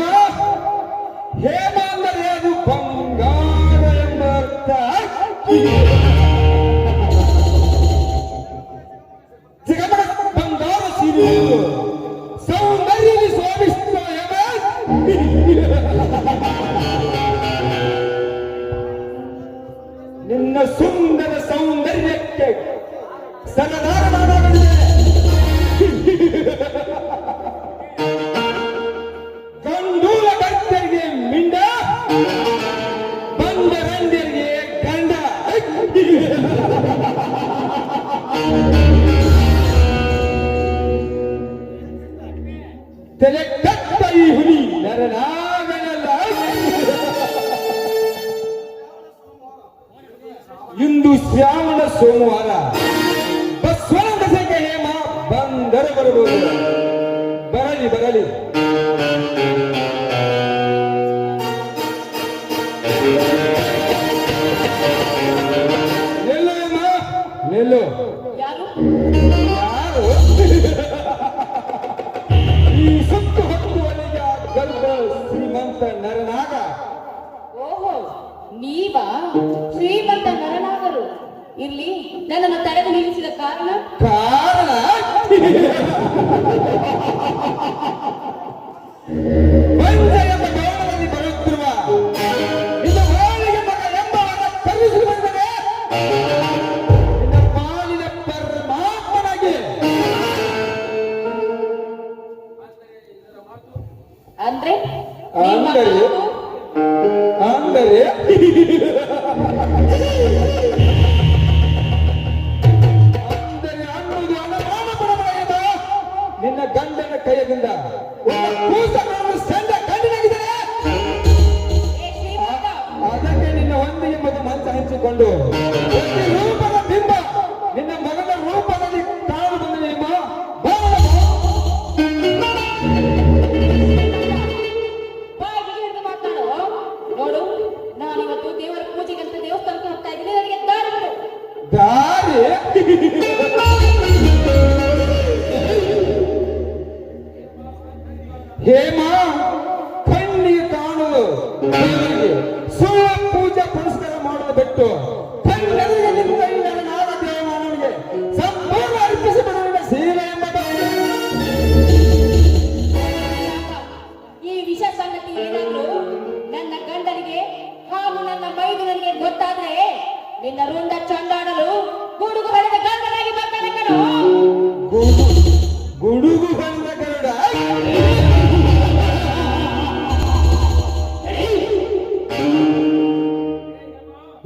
ಹೇಮ ಅಂದರೆ ಅದು ಬಂಗಾರ ಎಂಬ ಅರ್ಥ. ಜಗಮಗ ಬಂಗಾರ ಸೀರೆಯುವುದು ಸೌಂದರ್ಯ ಸ್ವಾಮಿಸ್ತ ಹೇಮ. ನಿನ್ನ ಸುಂದರ ಸೌಂದರ್ಯಕ್ಕೆ ಸರದಾರನಾಗಲಿದೆ. ಗಂಡೂಲ ಭಕ್ತರಿಗೆ ಮಿಂಡ, ಬಂದರಂದರಿಗೆ ಗಂಡ. ತಲೆ ಕತ್ತ ಈ ಹುಲಿ ನರನಾಗನಲ್ಲ. ಇಂದು ಶ್ರಾವಣ ಸೋಮವಾರ, ಬಸವನ ದಶಕ ಹೇಮ ಬಂದರೆ ಬರಬಹುದು. ಬರಲಿ ಬರಲಿ. ನಿಲ್ಲು ಹೇಮ, ನಿಲ್ಲು.
ಯಾರು?
ಯಾರು? ಈ ಸುತ್ತು ಹೊತ್ತುವರೆಗೆ ಗರ್ಭ ಶ್ರೀಮಂತ ನರನಾಗ.
ಓಹೋ, ನೀವಾ ಶ್ರೀಮಂತ ನರನಾಗರು? ಇಲ್ಲಿ ನನ್ನನ್ನು ತಡೆದು ನಿಲ್ಲಿಸಿದ ಕಾರಣ?
ಕಾರಣ ಬಂಜ ಎಂಬ ಗೌರವದಲ್ಲಿ ಬರುತ್ತಿರುವ ನಿನ್ನ ಬಾಳಿಗೆ ಮಗ ಎಂಬವನ್ನ ಕರೆಸಿ ಬಂದರೆ ನಿನ್ನ ಬಾಳಿನ ಪರಮಾತ್ಮನಾಗಿ.
ಅಂದ್ರೆ
ಅಂದರೆ ಅಂದರೆ ಅಂದರೆ ಅನ್ನುವುದು ಅನುಮಾನ ಪಡಬಾರದು. ನಿನ್ನ ಗಂಡನ ಕೈಯಿಂದ ಕೂಸನ್ನು ಸಣ್ಣ ಗಂಡನಾಗಿದ್ದಾರೆ. ಅದಕ್ಕೆ ನಿನ್ನ ಒಂದಿಗೆ ಮಗ ಮಂಚ ಹಂಚಿಕೊಂಡು ಪ್ರತಿ ರೂಪದ ಬಿಂಬ ನಿನ್ನ ಮಗನ ರೂಪದಲ್ಲಿ ಕಾಣು ಬಂದ ಎಂಬ
ಬಾಯಿಗೆ ಹಿಡಿದು ಮಾತಾಡು. ನೋಡು, ನಾನಿವತ್ತು ದೇವರ ಪೂಜೆಗಂತ ದೇವಸ್ಥಾನಕ್ಕೆ ಹೋಗ್ತಾ ಇದ್ದೀನಿ. ನನಗೆ ದಾರಿ ಬಿಡು.
ದಾರಿ. ಹೇಮ, ಕಣ್ಣಿಗೆ ಕಾಣುವುದು ದೇವರಿಗೆ ಸುಳ್ಳ ಪೂಜೆ ಪುನಸ್ಕಾರ ಮಾಡೋದು ಬಿಟ್ಟು ಕಣ್ಣೆದುರಿಗೆ ನಿಂತ ಈ ನರನಾದ ದೇವಮಾನವನಿಗೆ ಸಂಪೂರ್ಣ ಅರ್ಪಿಸಿಬಿಡುವ ಸೀರೆ ಎಂಬ ಬಗ್ಗೆ.
ಈ ವಿಷ ಸಂಗತಿ ಏನಾದ್ರು ನನ್ನ ಗಂಡನಿಗೆ ಹಾಗೂ ನನ್ನ ಮೈದುನನಿಗೆ ಗೊತ್ತಾದ್ರೆ ನಿನ್ನ ರುಂಡ ಚಂಡಾಡಲು ಗುಡುಗು ಹೊಡೆದ ಗಂಡನಾಗಿ ಬರ್ತಾನೆ ಕಣೋ.
ಗುಡುಗು ಬಂದ ಗರುಡ.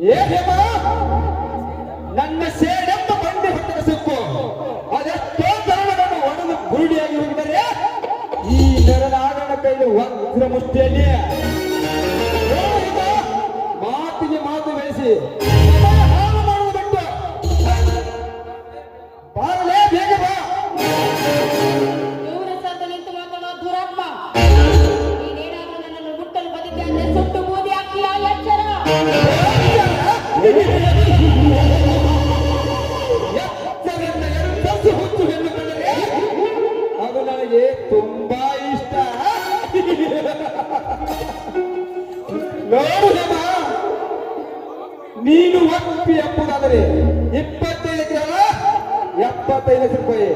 ಏ ಹೇಮ, ಕೈಲಿ ವಜ್ರ ಮುಷ್ಟಿಯಲ್ಲಿ ಮಾತಿಗೆ ಮಾತು ಬೆಳೆಸಿ ಹಾಳು ಮಾಡುವುದು ಬಿಟ್ಟು ಬಾರಲೇ ಬೇಗ ಬಾ.
ಇವರ ಸದ್ದು ನಿಂತು ಮಾತಾಡೋ ದುರಾತ್ಮ, ನೀನೇನಾದ್ರೂ ನನ್ನನ್ನು ಮುಟ್ಟಲು ಬದಿದ್ದೆ ಅಂದ್ರೆ ಸುಟ್ಟು ಬೂದಿ ಹಾಕ್ತೀಯಾ? ಎಚ್ಚರ!
ಎಚ್ಚರಿಂದ ಎಂತದ್ದು ಹುಚ್ಚು ಎಂದು ಕಂಡರೆ ಅದು ನನಗೆ ತುಂಬಾ ಇಷ್ಟ. ನೋಡು ಹೇಮ, ನೀನು ಒಪ್ಪಿ ಎಂಬುದಾದರೆ 25 ಗ್ರಾಮ 75 ಲಕ್ಷ ರೂಪಾಯಿ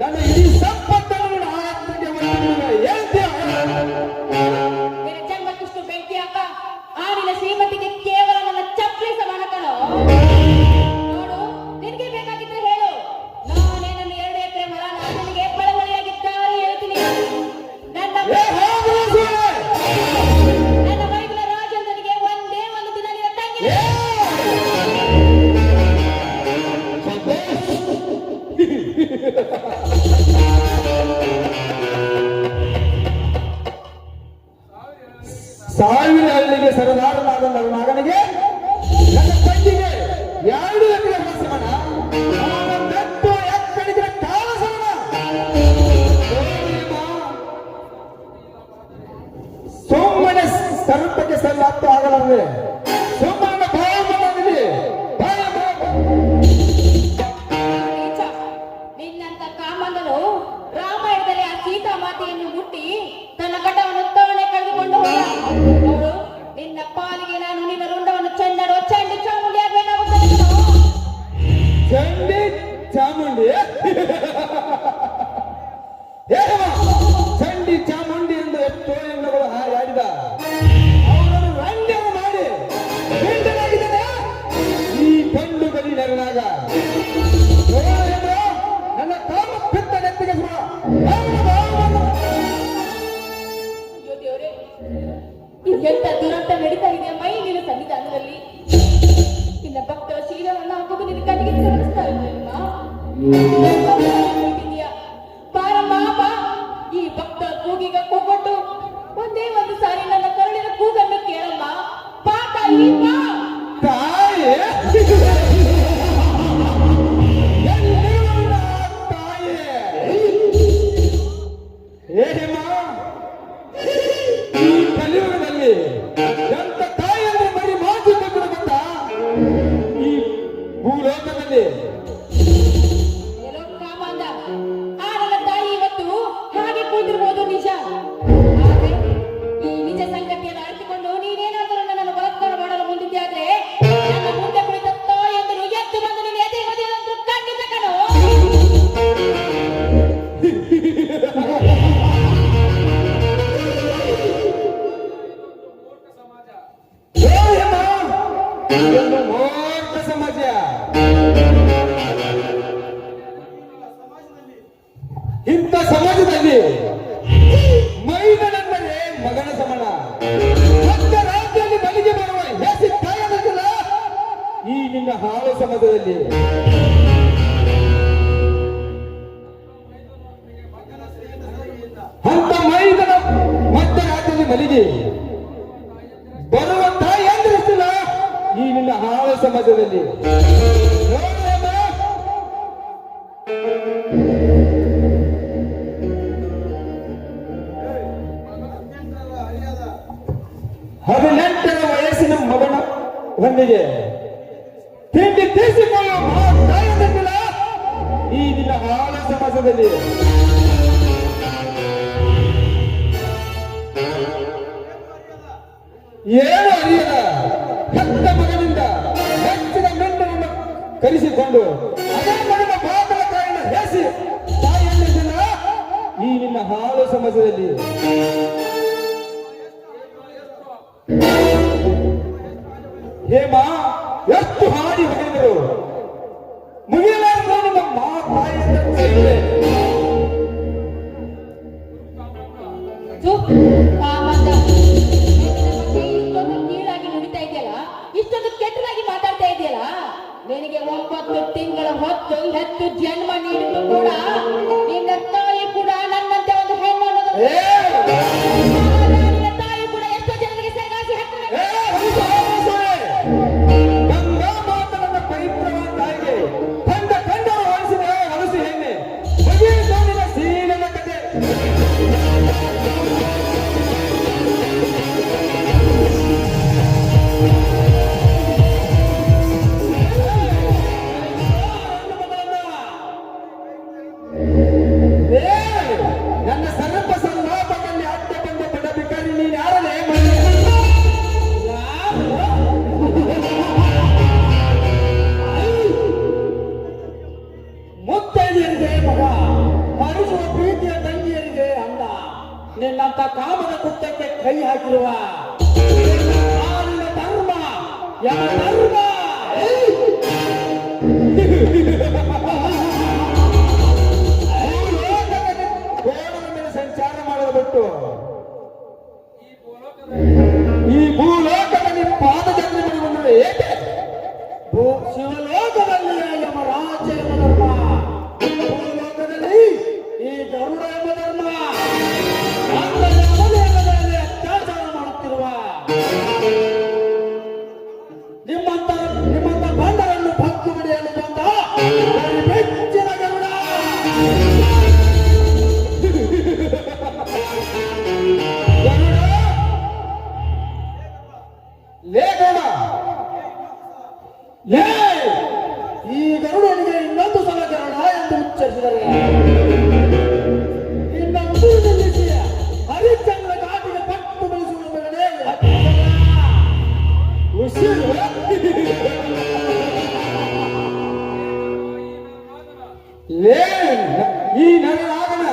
ನನ್ನ ಇಡೀ ಸಂಪತ್ತನ್ನು ಆತ್ಮಕ್ಕೆ ಹೇಳ್ತೀಯ.
ನಿನ್ನ ಜನ್ಮಕ್ಕಿಷ್ಟು ಬೆಂಕಿ ಹಾಕ. ಆ ನಿನ್ನ ಶ್ರೀಮತಿಗೆ ಕೇವಲ ನನ್ನ ಚಪ್ಪಲಿ ಸಮಾನ ಕಣೋ. ನೋಡು, ನಿನಗೆ ಬೇಕಾಗಿದ್ರೆ ಹೇಳು. ನಾನೇ ನನ್ನ 2 ಎಕರೆ ಮರ ನಿನಗೆ ಬಳವಳಿಯಾಗಿದ್ದಾರೆ ಹೇಳ್ತೀನಿ. ನನ್ನ ಮೈದುನ ರಾಜೇಂದ್ರನಿಗೆ ಒಂದೇ ಒಂದು ದಿನ ನಿನ್ನ ತಂಗಿ
ಸಾವಿರ ಹಳ್ಳಿಗೆ ಸರದಾರನಾದ ನನ್ನ ಮಗನಿಗೆ ನನ್ನ ತಂಗಿಗೆ 2 ಎಕರೆ ಸಮಾನ ಬೆಟ್ಟು ಎಕ್ಕಡಿಗೆ ಕಾಲ ಸಮಾನ. ಸೋಮನೆ ಸರ್ಪಕ್ಕೆ ಸಲ್ಲಾಪ್ತ ಆಗಲಾರದೆ ಸೋಮನ ಭಾವ ಬಂದಿದೆ.
ನೀಚ. ನಿನ್ನಂತ ಕಾಮಂದನು ರಾಮಾಯಣದಲ್ಲಿ ಆ ಸೀತಾ ಮಾತೆಯನ್ನು ಮುಟ್ಟಿ ತನ್ನ ಗಡ್ಡವನ್ನು ತವಣೆ ಕಳೆದುಕೊಂಡು ಹೋದ. ನೋಡು, ನಿನ್ನ ಪಾಲಿಗೆ ನಾನು ನಿನ್ನ ರುಂಡವನ್ನು ಚೆಂಡಾಡುವ ಚಂಡಿ ಚಾಮುಂಡಿ ಆಗ್ಬೇಕಾಗುತ್ತದೆ ಕಣೋ.
ಚಂಡಿ ಚಾಮುಂಡಿ ಹೇಮ, ಚಂಡಿ ಚಾಮುಂಡಿ ಎಂದು ಎಷ್ಟೋ ಹೆಣ್ಣುಗಳು ಹಾಡಿದ ಅವರನ್ನು ರಂಡ್ಯವನ್ನು ಮಾಡಿ ಗಂಡನಾಗಿದ್ದಾನೆ ಈ ಗಂಡು ಗಲಿ ನೆರನಾಗ. ನನ್ನ ಕಾಮ ಪಿತ್ತ ನೆತ್ತಿಗೆ
ಅಯ್ಯೋ ದೇವರೇ, ಎಂತ ದುರಂತ ನಡೀತಾ ಇದೆ ಮೈ ನಿನ್ನ ಸನ್ನಿಧಾನದಲ್ಲಿ. ನಿನ್ನ ಭಕ್ತರ ಶೀಲವನ್ನು ಹಾಕೋದು ನಿನ್ನ ಕಣ್ಣಿಗೆ ಕಾಣಿಸ್ತಾ ಇದೆಯಾ? ಬಾರಮ್ಮ ಬಾ. ಈ ಭಕ್ತ ಕೂಗಿಗ ಕೂಗೊಟ್ಟು ಒಂದೇ ಒಂದು ಸಾರಿ ನನ್ನ ಕರುಳಿನ ಕೂಗನ್ನು ಕೇಳಮ್ಮ. ಬಾ ತಾಯಿ, ಬಾ.
ತಾಯಿ ತಾಯಿ ಹೇಮ, ಈ ಕಲಿಯುಗದಲ್ಲಿ ಎಂತ ತಾಯಿ ಅಂದ್ರೆ ಬರೀ ಮಾತು ತಗೊಂಡು ಬಂದ ಈ ಭೂಲೋಕದಲ್ಲಿ.
ಎಲ್ಲೋ ಕಾಮಾಂಧ, ಆ ನನ್ನ ತಾಯಿ ಇವತ್ತು ಹಾಗೆ ಕೂತಿರ್ಬೋದು ನಿಜ. ಆದ್ರೆ ಈ ನಿಜ ಸಂಗತಿಯನ್ನು ಅರಿತುಕೊಂಡು ನೀನೇನಾದರೂ ನನ್ನನ್ನು ಬಲಾತ್ಕಾರ ಮಾಡಲು ಮುಂದಿದ್ದೆ ನನ್ನ ಮುಂದೆ ಕುಳಿತ ತಾಯಿಯಂದರು ಎದ್ದು ಬಂದು ನಿನ್ನ ಎದೆ ಹೊಡೆಯುವಂತೂ ಖಂಡಿತ ಕಣೋ.
ಹೇಮ, ಇದೊಂದು ಮೂರ್ಖ ಸಮಾಜ. ಇಂಥ ಸಮಾಜದಲ್ಲಿ ಮೈದನೆಂದರೆ ಮಗನ ಸಮಾನ. ಮತ್ತೆ ರಾಜ್ಯದಲ್ಲಿ ಬಲಿಗೆ ಬರುವ ಹೆಸಿ ಕಾಯಬೇಕಲ್ಲ ಈ ನಿನ್ನ ಹಾಳು ಸಮಾಜದಲ್ಲಿ. ಅಂತ ಮೈದನ ಮತ್ತೆ ರಾಜ್ಯದಲ್ಲಿ ಮಲಿಗೆ ಬರುವ ತಾಯಿ ಅಂದ್ರಿಸಿಲ್ಲ ಈ ನಿನ್ನ ಹಾಳು ಸಮಾಜದಲ್ಲಿ. ನೋಡಮ್ಮ, 18ರ ವಯಸ್ಸಿನ ಮಗನ ಹೊಂದಿಗೆ ತಿಂಡಿ ತೀರಿಸಿಕೊಳ್ಳುವ ತಾಯಿಯಂದಿಲ್ಲ ಈ ನಿನ್ನ ಹಾಳು ಸಮಾಜದಲ್ಲಿ. ಏನು ಅರಿಯದ ಹೆತ್ತ ಮಗನಿಂದ ಹೆಚ್ಚಿನ ಮೆಂಡನನ್ನು ಕರೆಸಿಕೊಂಡು ಅದೇ ಮಗನ ಬಾಕಲ ಕಾಯಿನ ಹೇಸಿ ತಾಯಿಯಂದಿಲ್ಲ ಈ ನಿನ್ನ ಹಾಳು ಸಮಾಜದಲ್ಲಿ. ಹೇಮ, ಎಷ್ಟು ಹಾಡಿ ಹೊಡೆದರು ಮುಗಿಯಲಾರದು ನಿಮ್ಮ ತಾಯಿಯಿಂದ
ಕಾಮಾಂಧ, ಇಷ್ಟೊಂದು ಕೀಳಾಗಿ ನುಡಿತಾ ಇದೆಯಲ್ಲ, ಇಷ್ಟೊಂದು ಕೆಟ್ಟದಾಗಿ ಮಾತಾಡ್ತಾ ಇದೆಯಲ್ಲ. ನಿನಗೆ 9 ತಿಂಗಳ ಹೊತ್ತು ಹೆತ್ತು ಜನ್ಮ ನೀಡಿದ್ರು ಕೂಡ ನಿನ್ನ ತಾಯಿ ಕೂಡ ನನ್ನಂತೆ ಒಂದು ಹೆಣ್ಣು ಅನ್ನೋದು
ಕಾಮದ ಕುತ್ತಕ್ಕೆ ಕೈ ಹಾಕಿರುವ ಕಾಲಿನ ಧರ್ಮ ಯಾವ ಧರ್ಮ ಗೋಡದ ಮೇಲೆ ಸಂಚಾರ ಮಾಡಲು ಬಿಟ್ಟು ಈ ಭೂಲೋಕದಲ್ಲಿ ಪಾದಯಾತ್ರೆ ಮಾಡಿ ಬಂದರೆ ಏಕೆ ಶಿವಲೋಕದಲ್ಲಿ ಯಮರಾಜ ಎಂಬ ಧರ್ಮ, ಭೂಲೋಕದಲ್ಲಿ ಈ ಗರುಡ ಎಂಬ ಧರ್ಮ, ಅಂದರೆ ಅವಲೇಖದಲ್ಲಿ ಅತ್ಯಾಚಾರ ಮಾಡುತ್ತಿರುವ ನಿಮ್ಮಂತ ಬಂಡರನ್ನು ಭಕ್ತು ಬಿಡಿಯಲು ಬಂದ ಬೆಚ್ಚಿನ ಗರುಡ. ಲೇಖನ ಲೇ ಈ ಗರುಡನಿಗೆ ಇನ್ನೊಂದು ಸಲ ಗರುಡ ಎಂದು ಉಚ್ಚರಿಸಿದರೆ ಇನ್ನೊಂದು ನಿಲ್ಲಿಸಿ ಹರಿಶ್ಚಂದ್ರ ಘಾಟಿಗೆ ಪಟ್ಟು ಬೆಳೆಸುವ ಮಗನೇ ಉಸಿರು. ಲೇ ಈ ನರನಾಗನ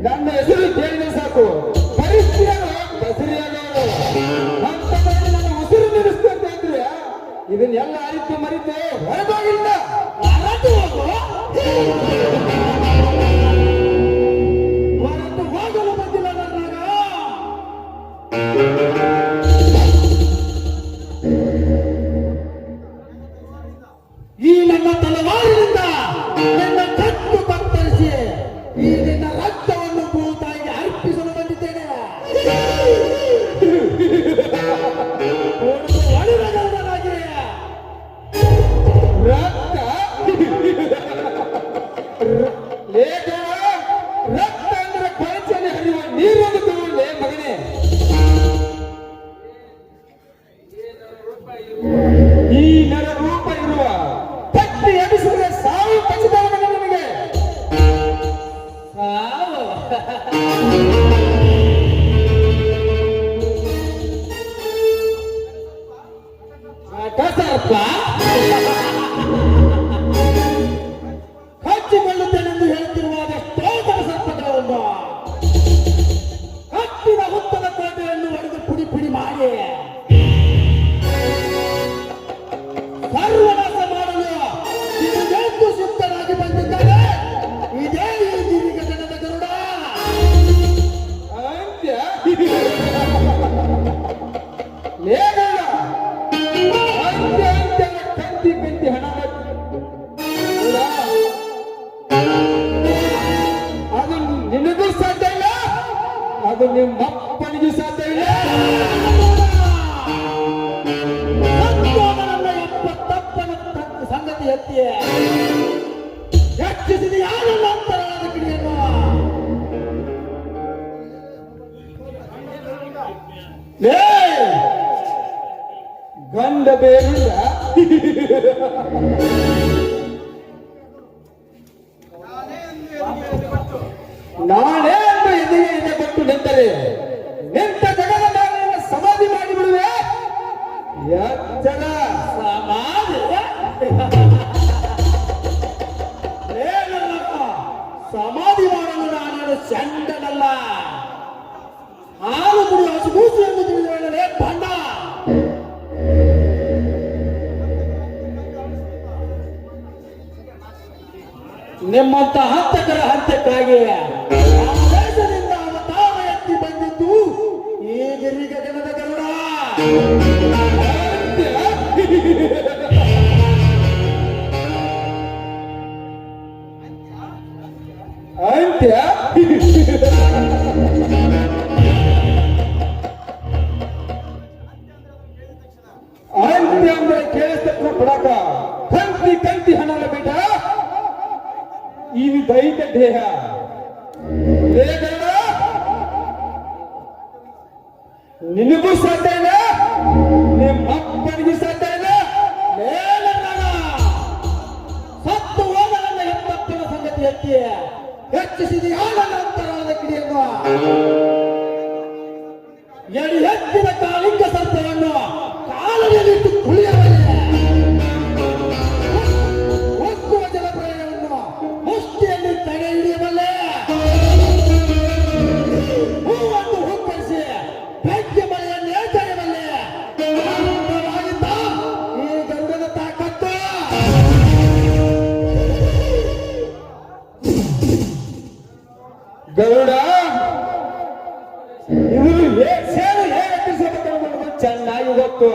ನನ್ನ ಹೆಸರು ಕೇಳಿದ್ರೆ ಸಾಕು ಪರಿಸ್ಥಿತಿಯನ್ನು ಬಸರಿಯಾದವರು ಅಂತದಲ್ಲಿ ನನ್ನ ಉಸಿರು ನಿಲ್ಲಿಸ್ತಂತೆ ಅಂದ್ರೆ ಇದನ್ನೆಲ್ಲ ಅರಿತು ಮರಿತು ಹೊರಗೋಗಿಲ್ಲ ಹೊರಟು ಹೋಗಲು ಬಂದಿಲ್ಲ ನನ್ನಾಗ. ಈ ನನ್ನ ತಲವಾರಿನಿಂದ ನನ್ನ ಕತ್ತು ಕತ್ತರಿಸಿ ಈ ನಿನ್ನ ರಕ್ತವನ್ನು ಭೂತಾಯಿಗೆ ಅರ್ಪಿಸಲು ಬಂದಿದ್ದೇನೆ. ಒಳಗಡನಾಗಿ ರಕ್ತ ಲೇಖ ರಕ್ತ ಅಂದ್ರೆ ಕೊಳಚನೆ ಹರಿಯುವ ನೀರನ್ನು ತಗೊಳ್ಳೆ ಮಗನೇ. ಈ ನರ ರೂಪ ಇರುವ ತಟ್ಟಿ ಎಬ್ಬಿಸಿದರೆ ಸಾವು ಖಚಿತವಾಗಿದೆ ನಿಮಗೆ. ಸಾವು ಕಸರಪ್ಪ ಹಚ್ಚಿಕೊಳ್ಳುತ್ತೇನೆಂದು ಹೇಳುತ್ತಿರುವಾಗ ಎಷ್ಟೋ ಸರ್ಪಗಳನ್ನು ಕಟ್ಟಿದ ಹುತ್ತದ ಕೋಟೆಯನ್ನು ಹೊಡೆದು ಪುಡಿ ಪುಡಿ ಮಾಡಿ ಸರ್ವನಾಶ ಮಾಡಲು ಇದೆಂದು ಸಿದ್ಧನಾಗಿ ಬಂದಿದ್ದಾರೆ. ಇದೇ ಈ ದಿವಿಗ ಜನದ ಗರುಡ ಅಂತ್ಯ. ಲೇಖನ ಅಂತ್ಯ ಅಂತ್ಯ ಕಂತಿ ಕಂತಿ ಹಣ ಅದು ನಿನಗೂ ಸಾಧ್ಯ ಇಲ್ಲ, ಅದು ನಿಮ್ಮಪ್ಪನಿಗೂ ಸಾಧ್ಯ ಇಲ್ಲ. ಸಂಗತಿ ಎತ್ತಿ ಹೆಚ್ಚಿಸಿದ ಯಾರಲ್ಲ ಅಂತರಾದ ಕಿಡಿಯನ್ನು ಗಂಡ ಬೇರಿಲ್ಲ ನಾನೇ ಎಂದು ಎದೆಗೆ ಎದೆ ಕೊಟ್ಟು ನಿಂತರೆ ನಿಂತ ಜಗದ ಮೇಲೆ ಸಮಾಧಿ ಮಾಡಿಬಿಡುವೆ. ಎಚ್ಚರ ಸಮಾಧಿ ಸಮಾಧಿ ಮಾಡಲು ನಾನು ಚಂಡನಲ್ಲ. ಹಾಲು ಕುಡಿಯುವ ಹಸುಗೂಸು ಎಂದು ತಿಳಿದುಕೊಳ್ಳಲೇ ಬಂಡ. ನಿಮ್ಮಂತ ಹಂತಕರ ಹಂತಕ್ಕಾಗಿ ದೇಶದಿಂದ ಅವತಾರ ಎತ್ತಿ ಬಂದಿದ್ದು ಈ ಗಿರಿಗ ಜನದ ಗರುಡ. ಅಂತ್ಯ ಅಂತ್ಯ ಅಂದ್ರೆ ಕೇಳಿಸ್ತಕ್ಕ ಬಿಡಕ ಕಂತಿ ಕಂತಿ ಹಣದ ಬಿಟ್ಟ ಇದು ದೈತ ದೇಹ. ನಿನಗೂ ಸಾಧ್ಯ ಇಲ್ಲ, ನಿಮ್ಮ ಅಪ್ಪನಿಗೂ ಸಾಧ್ಯ ಇಲ್ಲ. ಸತ್ತು ಹೋದ ನನ್ನ ಹೆತ್ತಪ್ಪನ ಸಂಗತಿ ಎತ್ತಿ ಹೆಚ್ಚಿಸಿದ ಯಾರ ಅಂತರಾದ ಕಿಡಿಯನ್ನು ಎಡಿ ಎತ್ತಿದ ಕಾಲಿಂಗ ಸರ್ಪವನ್ನು ಕಾಲದಲ್ಲಿಟ್ಟು ಕುಳಿಯಬಲ್ಲೆ. ಒಕ್ಕುವ ಜಲಪ್ರಳಯವನ್ನು ಮುಷ್ಟಿಯಲ್ಲಿ ತಡೆ ಹಿಡಿಯಬಲ್ಲೆ. ಇವರು ಸೇರು ಹೇಗೆ ತಿಳಿಸಬೇಕನ್ನೋದು ಚೆನ್ನಾಗಿ ಗೊತ್ತು.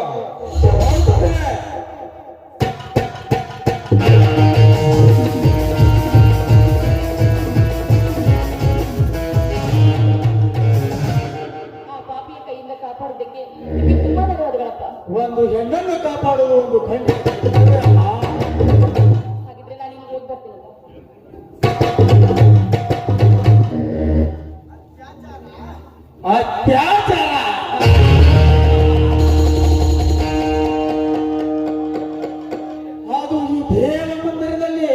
ಆ ಪಾಪಿಯ ಕೈಯಿಂದ ಕಾಪಾಡೋದಕ್ಕೆ ನಿಮಗೆ ತುಂಬಾ ಧನ್ಯವಾದಗಳಪ್ಪ.
ಒಂದು ಹೆಣ್ಣನ್ನು ಕಾಪಾಡುವುದು ಒಂದು ಖಂಡಿತ.
ಹಾಗಿದ್ರೆ ನಾನು ಇಲ್ಲಿ ಹೋಗಿ ಬರ್ತೀನಲ್ಲ.
ಅತ್ಯಾಚಾರ ಅದು ಈ ದೇವ ಮಂದಿರದಲ್ಲಿ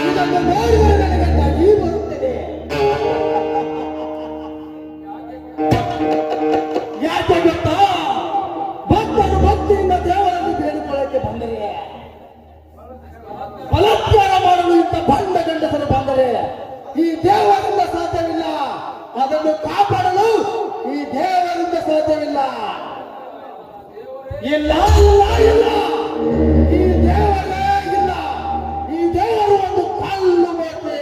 ಇದನ್ನು ನೋಡಿದರೆ ನನಗೆ ನಗಿ ಬರುತ್ತದೆ. ಯಾಕೆ ಗೊತ್ತಾ? ಭಕ್ತರು ಭಕ್ತಿಯಿಂದ ದೇವರನ್ನು ಬೇಡಿಕೊಳ್ಳಕ್ಕೆ ಬಂದರೆ, ಬಲಾತ್ಕಾರ ಮಾಡಲು ಇಂಥ ಬಂಡ ಗಂಡಸರು ಬಂದರೆ ಈ ದೇವರಿಂದ ಸಾಧ್ಯವಿಲ್ಲ. ಅದನ್ನು ಕಾಪಾಡಲು ಈ ದೇವರಿಂದ ಸಾಧ್ಯವಿಲ್ಲ. ಇಲ್ಲ ಇಲ್ಲ ಇಲ್ಲ, ಈ ದೇವರೇ ಇಲ್ಲ. ಈ ದೇವರು ಒಂದು ಕಲ್ಲು ಮೂರ್ತಿ.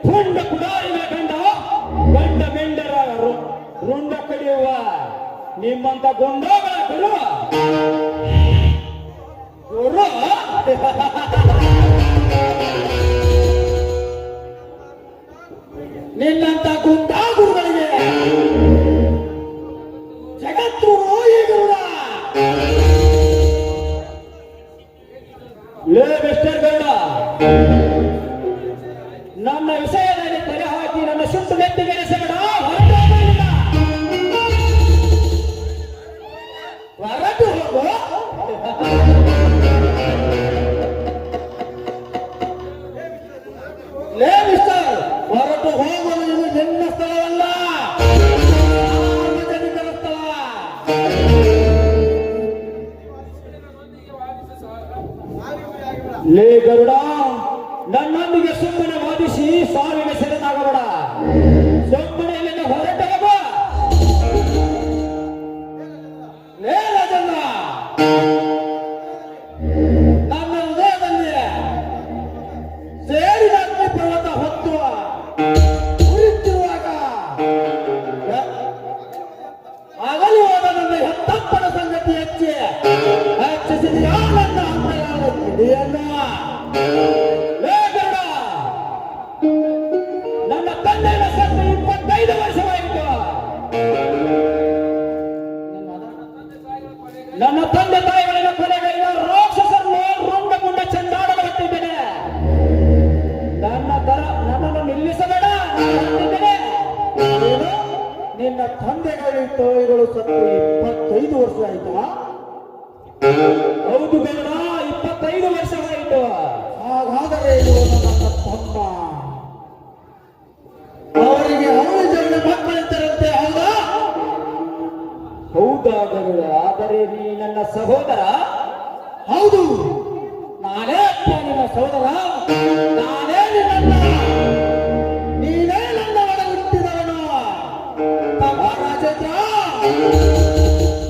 ಪುಂಡ ಕುಡಾರಿನ ಗಂಡ ಗಂಡ ಮೆಂಡರ ರುಂಡ ಕಡಿಯುವ ನಿಮ್ಮಂತ ಗೊಂಡಗಳ ಗುರು ಗುರು ನಿನ್ನಂತ ಗುಂಡಾ ಗುರುಗಳಿಗೆ ಜಗತ್ತು ಈ ಗುರುಡ. ಲೇ ಮಿಸ್ಟರ್ ಗೌಡ, ನನ್ನ ವಿಷಯದಲ್ಲಿ ತಲೆ ಹಾಕಿ ನನ್ನ ಸುಟ್ಟು ನೆತ್ತಿಗೆರೆಸಬೇಡ. ಹೊರಟು ಹೋಗು. ಲೇ ಮಿಸ್ಟರ್, ಹೊರಟು ಹೋಗಲು ಇದು ನಿನ್ನ ಸ್ಥಳವಲ್ಲ, ಸಾರ್ವಜನಿಕರ ಸ್ಥಳ. ಲೇ ಗರುಡ, ನನ್ನೊಂದಿಗೆ ಸುಮ್ಮನೆ ವಾದಿಸಿ ಸಾವಿಗೆ ಶರಣಾಗಬೇಡ. ಸುಮ್ಮನೆ ಇಲ್ಲಿಂದ ಹೊರಟು ಹೋಗು. ಲೇ ರಾಜಣ್ಣ, ನನ್ನ ಹೃದಯದಲ್ಲಿ ಸೇರಿದ ಅಗ್ನಿ ಪರ್ವತ ಹೊತ್ತು ಉರಿತಿರುವಾಗ ಅಗಲಿ ಹೋದ ನನ್ನ ಹೆತ್ತಪ್ಪನ ಸಂಗತಿ ಹೆಚ್ಚಿಸಿದೆಯಾ ನನ್ನ ಅಂತರಾಳ ಕಿಡಿಯನ್ನ? ನನ್ನ ತಂದೆಯ ಸತ್ತು 25 ವರ್ಷವಾಯಿತು. ನನ್ನ ತಂದೆ ತಾಯಿಗಳಿನ ಕೊನೆಗೈದ ರಾಕ್ಷಸರನ್ನು ರುಂಡ ಗುಂಡ ಚಂಡಾಡಲು ಹೊತ್ತಿದ್ದೇನೆ. ನನ್ನನ್ನು ನಿಲ್ಲಿಸಬೇಡ. ನಿನ್ನ ತಂದೆಗಳು ತಾಯಿಗಳು ಸತ್ತು 25 ವರ್ಷ ಆಯ್ತಾ? ಹೌದು ಬೇಡ, 25 ವರ್ಷವಾಯಿತು. ಹಾಗಾದರೆ ಇದು ನನ್ನ ತಮ್ಮ. ಅವರಿಗೆ ಅವಳ ಜನ ಮಕ್ಕಳಿದ್ದರಂತೆ, ಹೌದಾ? ಹೌದಾದರೆ ಆದರೆ ನೀ ನನ್ನ ಸಹೋದರ? ಹೌದು, ನಾನೇ ಅಪ್ಪ ನಿನ್ನ ಸಹೋದರ. ನಾನೇ ನಿನ್ನ, ನೀನೇ ನನ್ನ ಒಡ ಹುಟ್ಟಿದವನು. ರಾಜೇಂದ್ರ,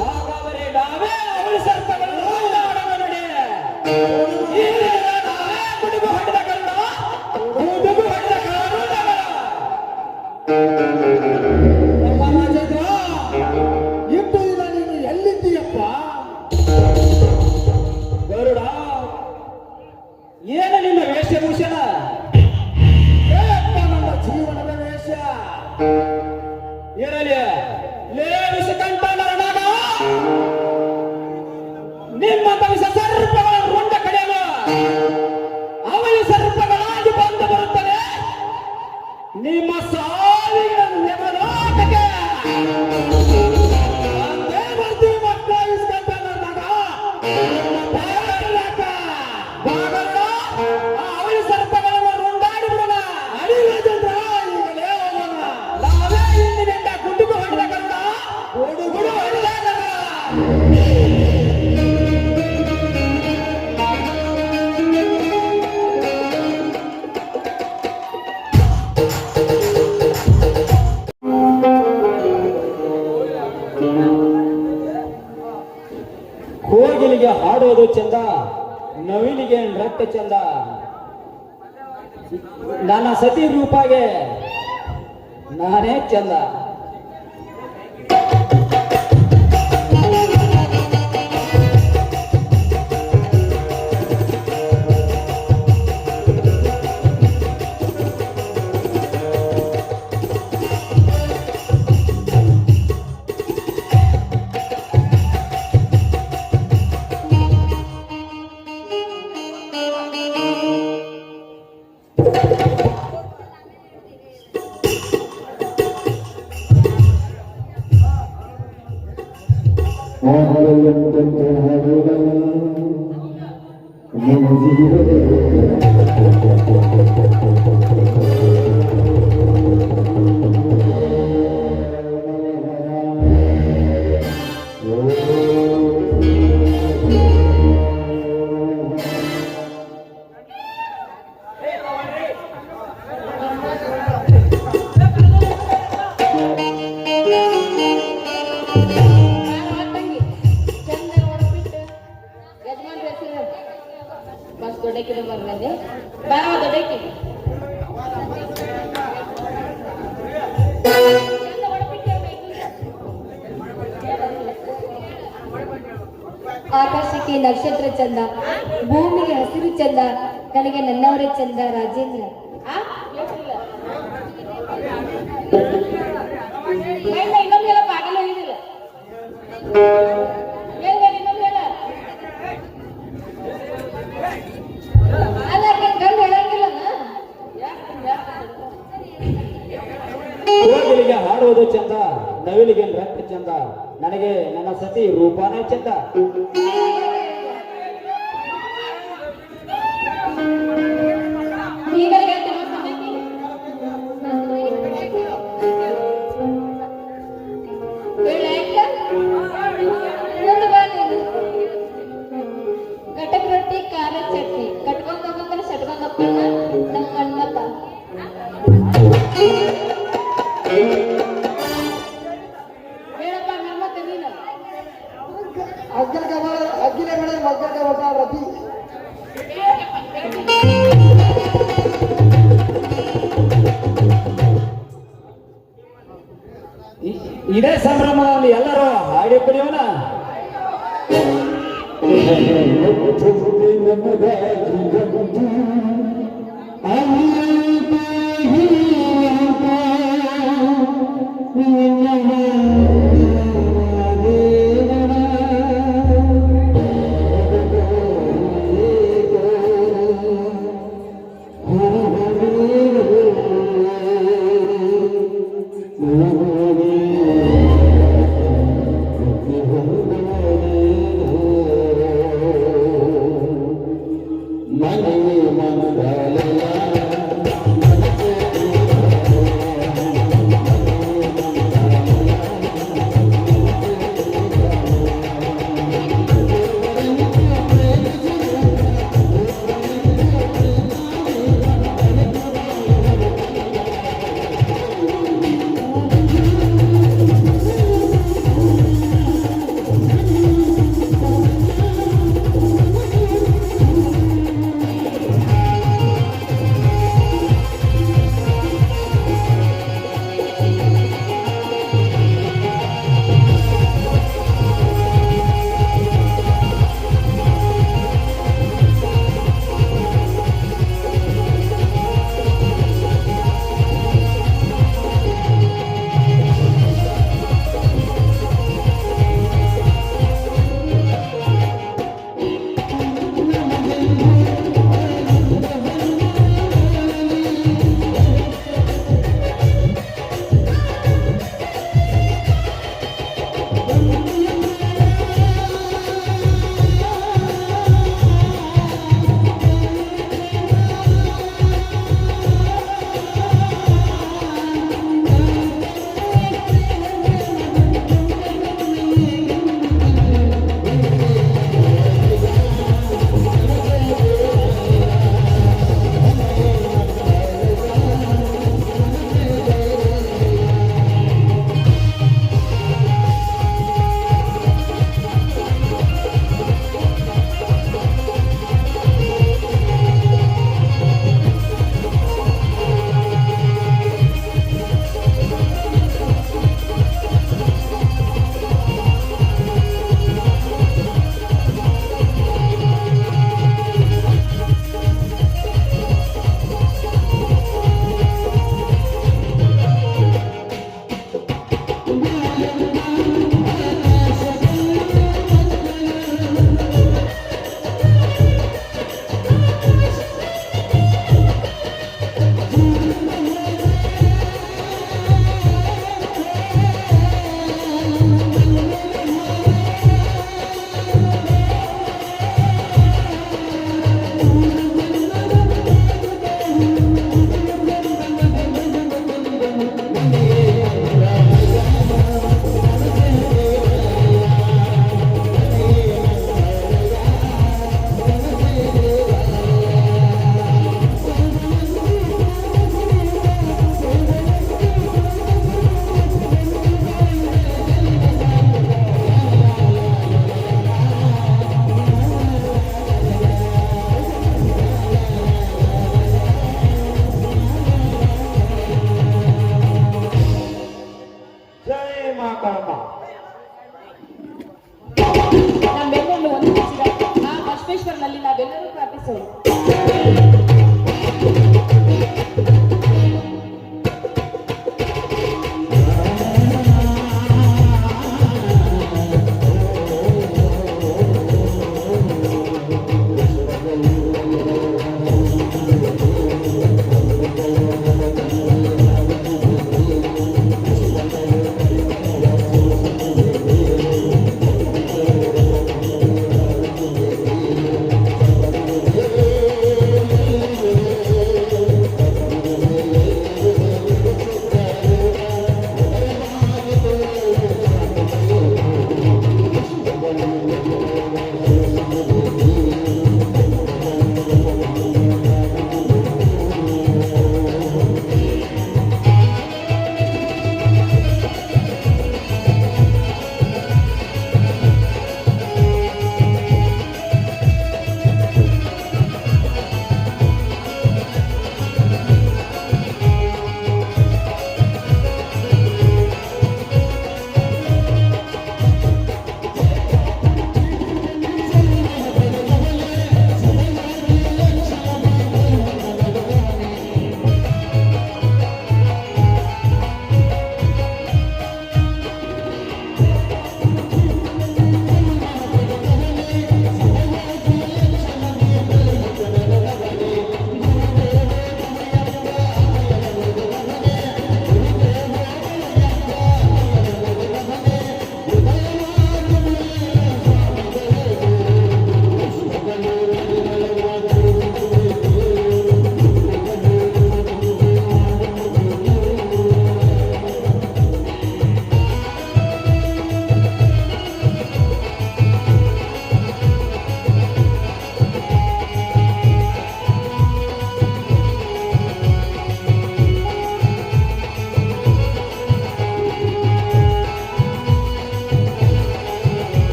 ಹಾಗಾದರೆ ನಾವೇ ಅವಳ ಸರ್ಪಗಳನ್ನು ಆಡವ ನೋಡಿ. ನಾವೇ ಗುಡುಗು ಹೊಡೆದ ಕಲ್ಲ, ಗುಡುಗು ಹೊಡೆದ ಕಾನೂನಗಳ. ರಾಜೇಂದ್ರ, ಇಟ್ಟು ದಿನ ನೀನು ಎಲ್ಲಿದ್ದೀಯಪ್ಪ? ಗರುಡ, ಏನು ನಿನ್ನ ವೇಷಭೂಷಣ? ನನ್ನ ಜೀವನದ ವೇಷ ಇರಲಿ.
ಲೇ ವಿಷಕಂಠ ನರನಾಗ, ನಿಮ್ಮಂತ ವಿಷ ಸರ್ಪಗಳ ರುಂಡ ಕಡೆಯಲು ಅವಳಿ ಸರ್ಪಗಳಾಗಿ ಬಂದು ಬರುತ್ತದೆ ನಿಮ್ಮ ಸಾವಿನ ನೆಮಲೋಕಕ್ಕೆ. ಅಂದೇ ಬರ್ತೀವಿ ಮಕ್ಕಳ ವಿಷಕಂಠ ನರನಾಗ. ಬಾಗಲ್ಲ, ಆ ಅವಳಿ ಸರ್ಪಗಳನ್ನು ರುಂಡಾಡಿ ಬಿಡೋಣ. ಅಡಿಲ್ಲ ಚಂದ್ರ, ಈಗಲೇ ಹೋಗೋಣ. ನಾವೇ ಇಂದಿನಿಂದ ಗುಂಡುಗು ಹೊಡೆದ ಕನ್ನಡ, ಗುಡುಗುಡು ಹೊಡೆದ ಕನ್ನಡ. ಕೋಗಿಲಿಗೆ ಹಾಡೋದು ಚಂದ, ನವಿಲಿಗೆ ನೃತ್ಯ ಚಂದ. ನನ್ನ ಸತಿ ರೂಪಾಗೆ ನಾನೇ ಚಂದ.
ಆಕಾಶಕ್ಕೆ ನಕ್ಷತ್ರ ಚಂದ, ಭೂಮಿಗೆ ಹಸಿರು ಚಂದ, ನನಗೆ ನನ್ನವರೇ ಚಂದ. ರಾಜೇಂದ್ರ ಇನ್ನೊಂದು ಪಾಟೀಲ್ ಹೋಗಿದಿಲ್ಲ.
ಕೋಗಿಲಿಗೆ ಹಾಡೋದು ಚಂದ, ನವಿಲಿಗೆ ನೃತ್ಯ ಚಂದ, ನನಗೆ ನನ್ನ ಸತಿ ರೂಪಾನೇ ಚಂದ.
ಕಟಕ್ ರೊಟ್ಟಿ ಖಾರ ಚಟ್ನಿ ಕಟ್ಕೊಂಡ್ ಹೋಗಂದ್ರೆ ಸಟ್ಕೊಂಡ್ ಹೋಗ್ತಾನ ನಮ್ಮ ಮನ್ಮತ. ಹೇಳಪ್ಪ ಮನ್ಮತ ನೀನು.
ಅಗ್ಗಿನ ಮೇಲೆ ಮಗ್ಗದ ಹೊಸ ರತಿ.
ಇದೇ ಸಂಭ್ರಮದಲ್ಲಿ ಎಲ್ಲರೂ ಹಾಡಿ ಕುಡಿಯೋಣ. ತಮ್ಮ.
ನಮ್ಮೆಲ್ಲರನ್ನು ಒಂದು ಆ ಬಸವೇಶ್ವರನಲ್ಲಿ ನಾವೆಲ್ಲರೂ ಪ್ರಾರ್ಥಿಸೋಣ.